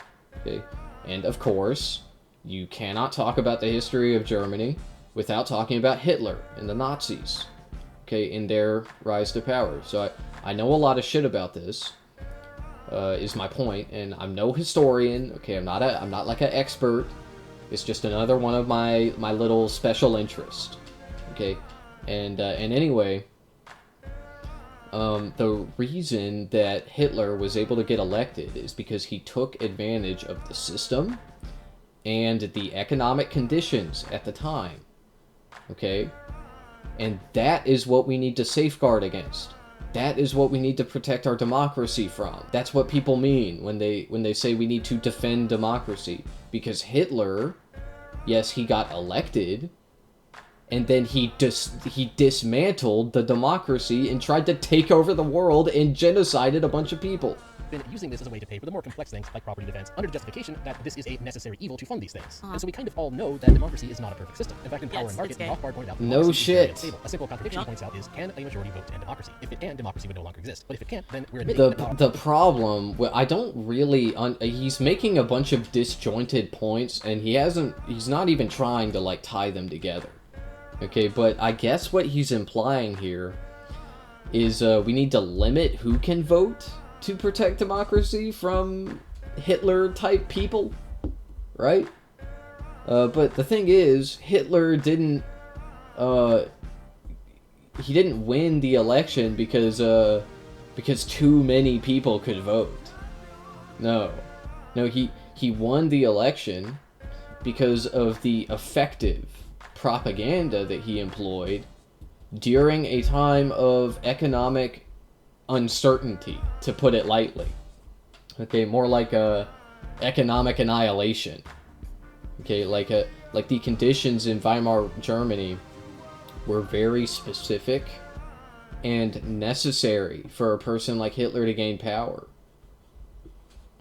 Okay, and of course, you cannot talk about the history of Germany without talking about Hitler and the Nazis. Okay, in their rise to power. So I know a lot of shit about this. is my point, and I'm no historian. Okay, I'm not like an expert. It's just another one of my little special interest. Okay, and anyway, the reason that Hitler was able to get elected is because he took advantage of the system and the economic conditions at the time. Okay, and that is what we need to safeguard against. That is what we need to protect our democracy from. That's what people mean when they say we need to defend democracy. Because Hitler, yes, he got elected, and then he dismantled the democracy and tried to take over the world and genocided a bunch of people. Been using this as a way to pay for the more complex things like property defense under the justification that this is a necessary evil to fund these things. And so we kind of all know that democracy is not a perfect system. In fact, in Power and Market, Rothbard pointed out that no shit. A simple contradiction he points out is, can a majority vote to end democracy? If it can, democracy would no longer exist. But if it can't, then we're admitting the problem, I don't really, he's making a bunch of disjointed points, and he's not even trying to, like, tie them together. Okay, but I guess what he's implying here is we need to limit who can vote to protect democracy from Hitler-type people, right? But the thing is, Hitler didn't win the election because too many people could vote. No, he won the election because of the effective propaganda that he employed during a time of economic uncertainty, to put it lightly. Okay, more like a economic annihilation. Okay, like the conditions in Weimar Germany were very specific and necessary for a person like Hitler to gain power.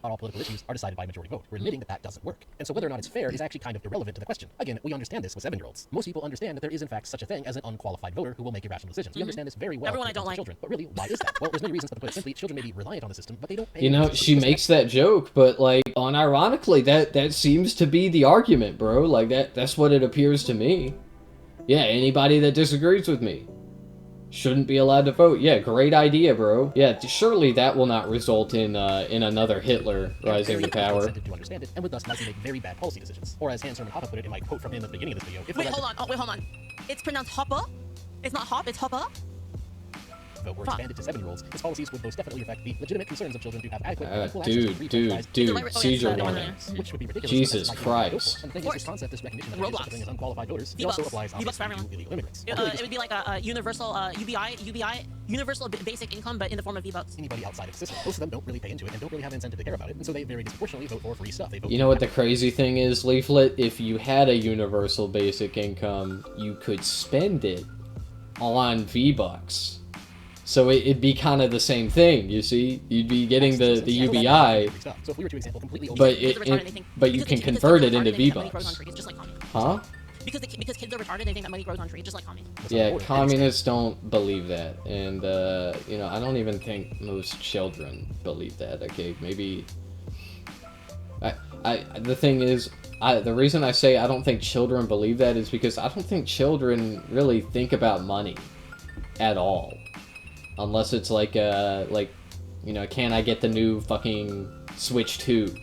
Not all political issues are decided by majority vote. We're admitting that that doesn't work. And so whether or not it's fair is actually kind of irrelevant to the question. Again, we understand this with 7-year-olds. Most people understand that there is in fact such a thing as an unqualified voter who will make irrational decisions. We understand this very well. Everyone I don't like. Children. But really, why is that? Well, there's many reasons, but to put it simply, children may be reliant on the system, but they don't pay. You know, she makes that joke, but like, unironically, that seems to be the argument, bro. Like, that's what it appears to me. Yeah, anybody that disagrees with me shouldn't be allowed to vote. Yeah, great idea, bro. Yeah, surely that will not result in another Hitler rising to power. To understand it, and would thus likely make very bad policy decisions. Or as Hans Hermann Hoppe put it in my quote from him at the beginning of this video, Wait, hold on. It's pronounced Hopper? It's not Hop, it's Hopper? Vote were expanded to 7-year-olds, his policies would most definitely affect the legitimate concerns of children to have adequate and equal access to dude, seizure warnings. which would be ridiculous. Jesus Christ. And the thing is, this concept, this recognition that there is such a thing as unqualified voters, it also applies obviously to illegal immigrants. It would be like a universal universal basic income, but in the form of V-Bucks. Anybody outside of the system, most of them don't really pay into it and don't really have an incentive to care about it, and so they very disproportionately vote for free stuff. They vote. You know what the crazy thing is, Leaflit? If you had a universal basic income, you could spend it on V-Bucks. So it'd be kind of the same thing, you see? You'd be getting the UBI, so if we were to example completely but you can convert it into V-Bucks. Huh? Because kids are retarded, they think that money grows on trees, just like communists. Yeah, communists don't believe that, and you know, I don't even think most children believe that. Okay, maybe. The thing is, the reason I say I don't think children believe that is because I don't think children really think about money at all. Unless it's like, you know, can I get the new fucking Switch 2?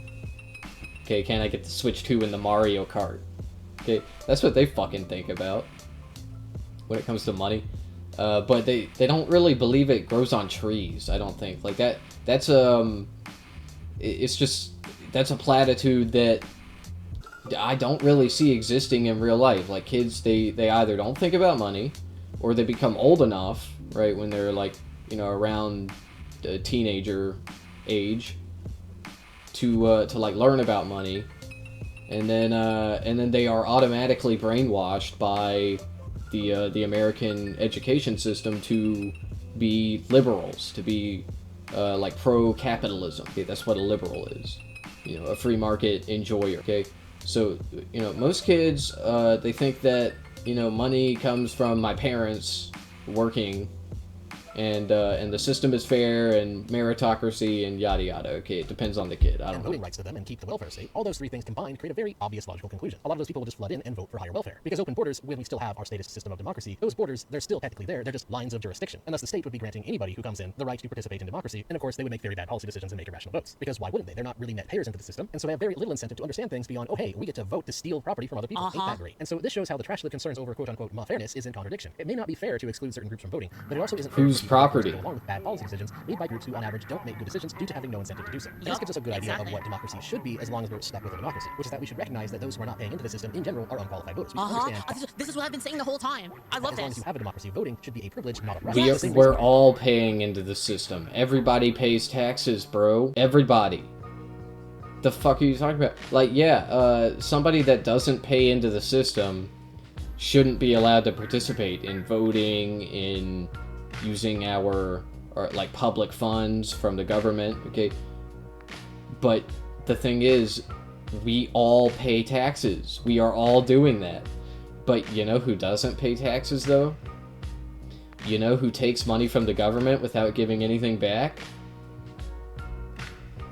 Okay, can I get the Switch 2 in the Mario Kart? Okay, that's what they fucking think about when it comes to money. But they don't really believe it grows on trees, I don't think. Like, that's it's just, that's a platitude that I don't really see existing in real life. Like, kids, they either don't think about money, or they become old enough, right, when they're like, you know, around teenager age to like learn about money, and then they are automatically brainwashed by the American education system to be liberals, to be like pro-capitalism. Okay, that's what a liberal is. You know, a free market enjoyer. Okay, so you know, most kids they think that, you know, money comes from my parents working and the system is fair, and meritocracy, and yada yada. Okay, it depends on the kid. I don't and know. voting rights to them and keep the welfare state, all those three things combined create a very obvious logical conclusion. A lot of those people will just flood in and vote for higher welfare. Because open borders, when we still have our statist system of democracy, those borders, they're still technically there, they're just lines of jurisdiction. And thus the state would be granting anybody who comes in the right to participate in democracy, and of course they would make very bad policy decisions and make irrational votes. Because why wouldn't they? They're not really net payers into the system, and so they have very little incentive to understand things beyond, oh hey, we get to vote to steal property from other people. Ain't that great? And so this shows how the trash lib concerns over quote-unquote fairness is in contradiction. It may not be fair to exclude certain groups from voting, but it also isn't fair Whose for people property? to go along with bad policy decisions made by groups who on average don't make good decisions due to having no incentive to do so. And this gives us a good idea of what democracy should be as long as we're stuck with a democracy, which is that we should recognize that those who are not paying into the system in general are unqualified voters. We should understand This is what I've been saying the whole time. I love as long as this. you have a democracy, voting should be a privilege, not a right. We're all paying into the system. Everybody pays taxes, bro. Everybody. The fuck are you talking about? Like, yeah, somebody that doesn't pay into the system shouldn't be allowed to participate in voting, in using our like public funds from the government, okay? But the thing is, we all pay taxes. We are all doing that. But you know who doesn't pay taxes, though? You know who takes money from the government without giving anything back?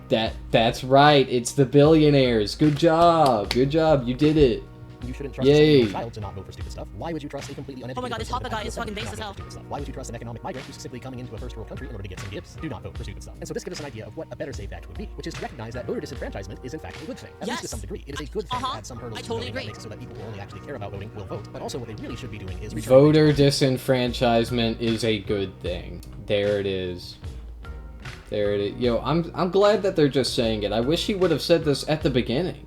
That's right, it's the billionaires. Good job, you did it. You shouldn't trust Yay. a child to not vote for stupid stuff. Why would you trust a completely uneducated Oh my god, this person Hoppa guy is fucking to base not as vote hell. for stupid stuff? Why would you trust an economic migrant who's simply coming into a first world country in order to get some gifts? Do not vote for stupid stuff. And so this gives us an idea of what a better SAFE Act would be, which is to recognize that voter disenfranchisement is in fact a good thing. At least to some degree. It is a good thing to add some hurdles I to totally voting that agree. makes it so that people who only actually care about voting will vote. But also what they really should be doing is Voter disenfranchisement is a good thing. There it is. There it is. Yo, I'm glad that they're just saying it. I wish he would have said this at the beginning.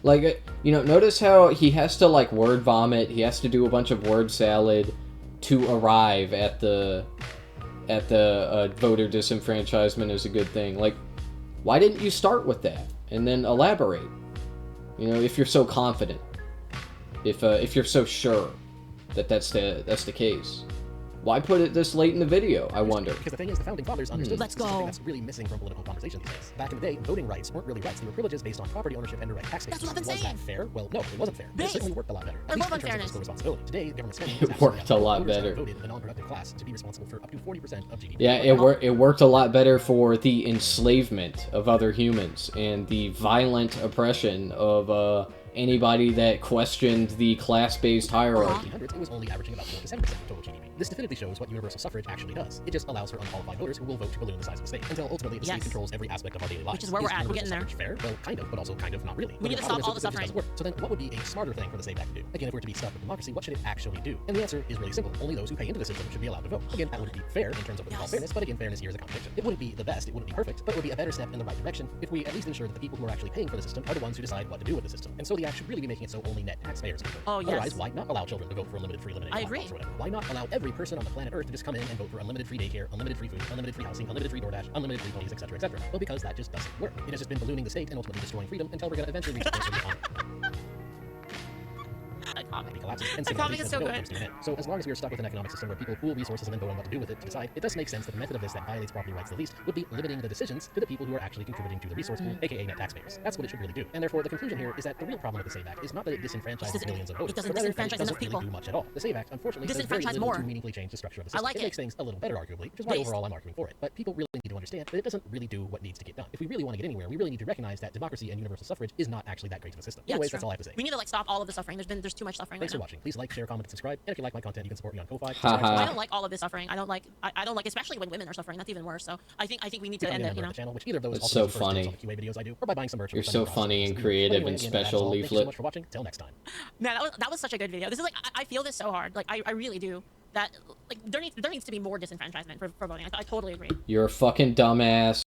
Like, you know, notice how he has to, like, word vomit. He has to do a bunch of word salad to arrive at the voter disenfranchisement is a good thing. Like, why didn't you start with that and then elaborate? You know, if you're so confident, if you're so sure that that's the case. Why put it this late in the video, I wonder? Because the thing is, the founding fathers understood Let's this is something go. that's really missing from political conversation these days. Back in the day, voting rights weren't really rights. They were privileges based on property ownership and direct taxation. That's what I've been Was saying. that fair? Well, no, it wasn't fair. It certainly worked a lot better. I At least love in terms of unfairness. fiscal responsibility. Today, government spending It is worked absolutely a lot voters have better. voted the non-productive class to be responsible for up to 40% of GDP. Yeah, it worked a lot better for the enslavement of other humans and the violent oppression of anybody that questioned the class-based hierarchy. 1800s, it was only averaging about 4 to 7% of total GDP. This definitively shows what universal suffrage actually does. It just allows for unqualified voters who will vote to balloon the size of the state until ultimately the state controls every aspect of our daily lives. Which is where we're at. We're getting there. Fair? Well, kind of, but also kind of not really. We need to stop all the suffering. So then what would be a smarter thing for the SAFE Act to do? Again, if we're to be stuck with democracy, what should it actually do? And the answer is really simple. Only those who pay into the system should be allowed to vote. Again, that wouldn't be fair in terms of what we call fairness, but again, fairness here is a contradiction. It wouldn't be the best, it wouldn't be perfect, but it would be a better step in the right direction if we at least ensure that the people who are actually paying for the system are the ones who decide what to do with the system. And so the act should really be making it so only net taxpayers can vote. Oh, yes. Otherwise, why not allow children to vote for unlimited free limited I hot agree. dogs or whatever? Why not allow every person on the planet Earth to just come in and vote for unlimited free daycare, unlimited free food, unlimited free housing, unlimited free DoorDash, unlimited free ponies, etc., etc.? Well, because that just doesn't work. It has just been ballooning the state and ultimately destroying freedom until we're going to eventually reach a place where Iconic. collapses and That comic is so civilization good. comes to an end. So as long as we are stuck with an economic system where people pool resources and then vote on what to do with it to decide, it does make sense that the method of this that violates property rights the least would be limiting the decisions to the people who are actually contributing to the resource pool, aka net taxpayers. That's what it should really do. And therefore, the conclusion here is that the real problem with the SAVE Act is not that it disenfranchises millions of voters, it doesn't but rather that disenfranchise it doesn't enough people. really do much at all. The SAVE Act, unfortunately, does very Disenfranchise little to more. meaningfully change the structure of the I system. like It it. makes things a little better, arguably, which is why Based- overall I'm arguing for it. But people really need to understand that it doesn't really do what needs to get done. If we really want to get anywhere, we really need to recognize that democracy and universal suffrage is not actually that great of a system. Yeah, Anyways, it's that's true. all I have to say. We need to like stop all of the suffering. There's too much suffering Thanks right for now. watching. Please like, share, comment, and subscribe. And if you like my content, you can support me on Ko-Fi. Haha. I don't like all of this suffering. I don't like, especially when women are suffering. That's even worse. So I think we need to end it. You know. The channel, which either of those It's also so gives you first funny. dibs on the QA videos I do, or by buying some merch. You're from so Sunday funny Process. and But creative anyway, and again, that's special, all. Thank you so Leaflit. much for watching. Till next time. Man, that was such a good video. This is like I feel this so hard. Like I really do. That like there needs to be more disenfranchisement for voting. I totally agree. You're a fucking dumbass.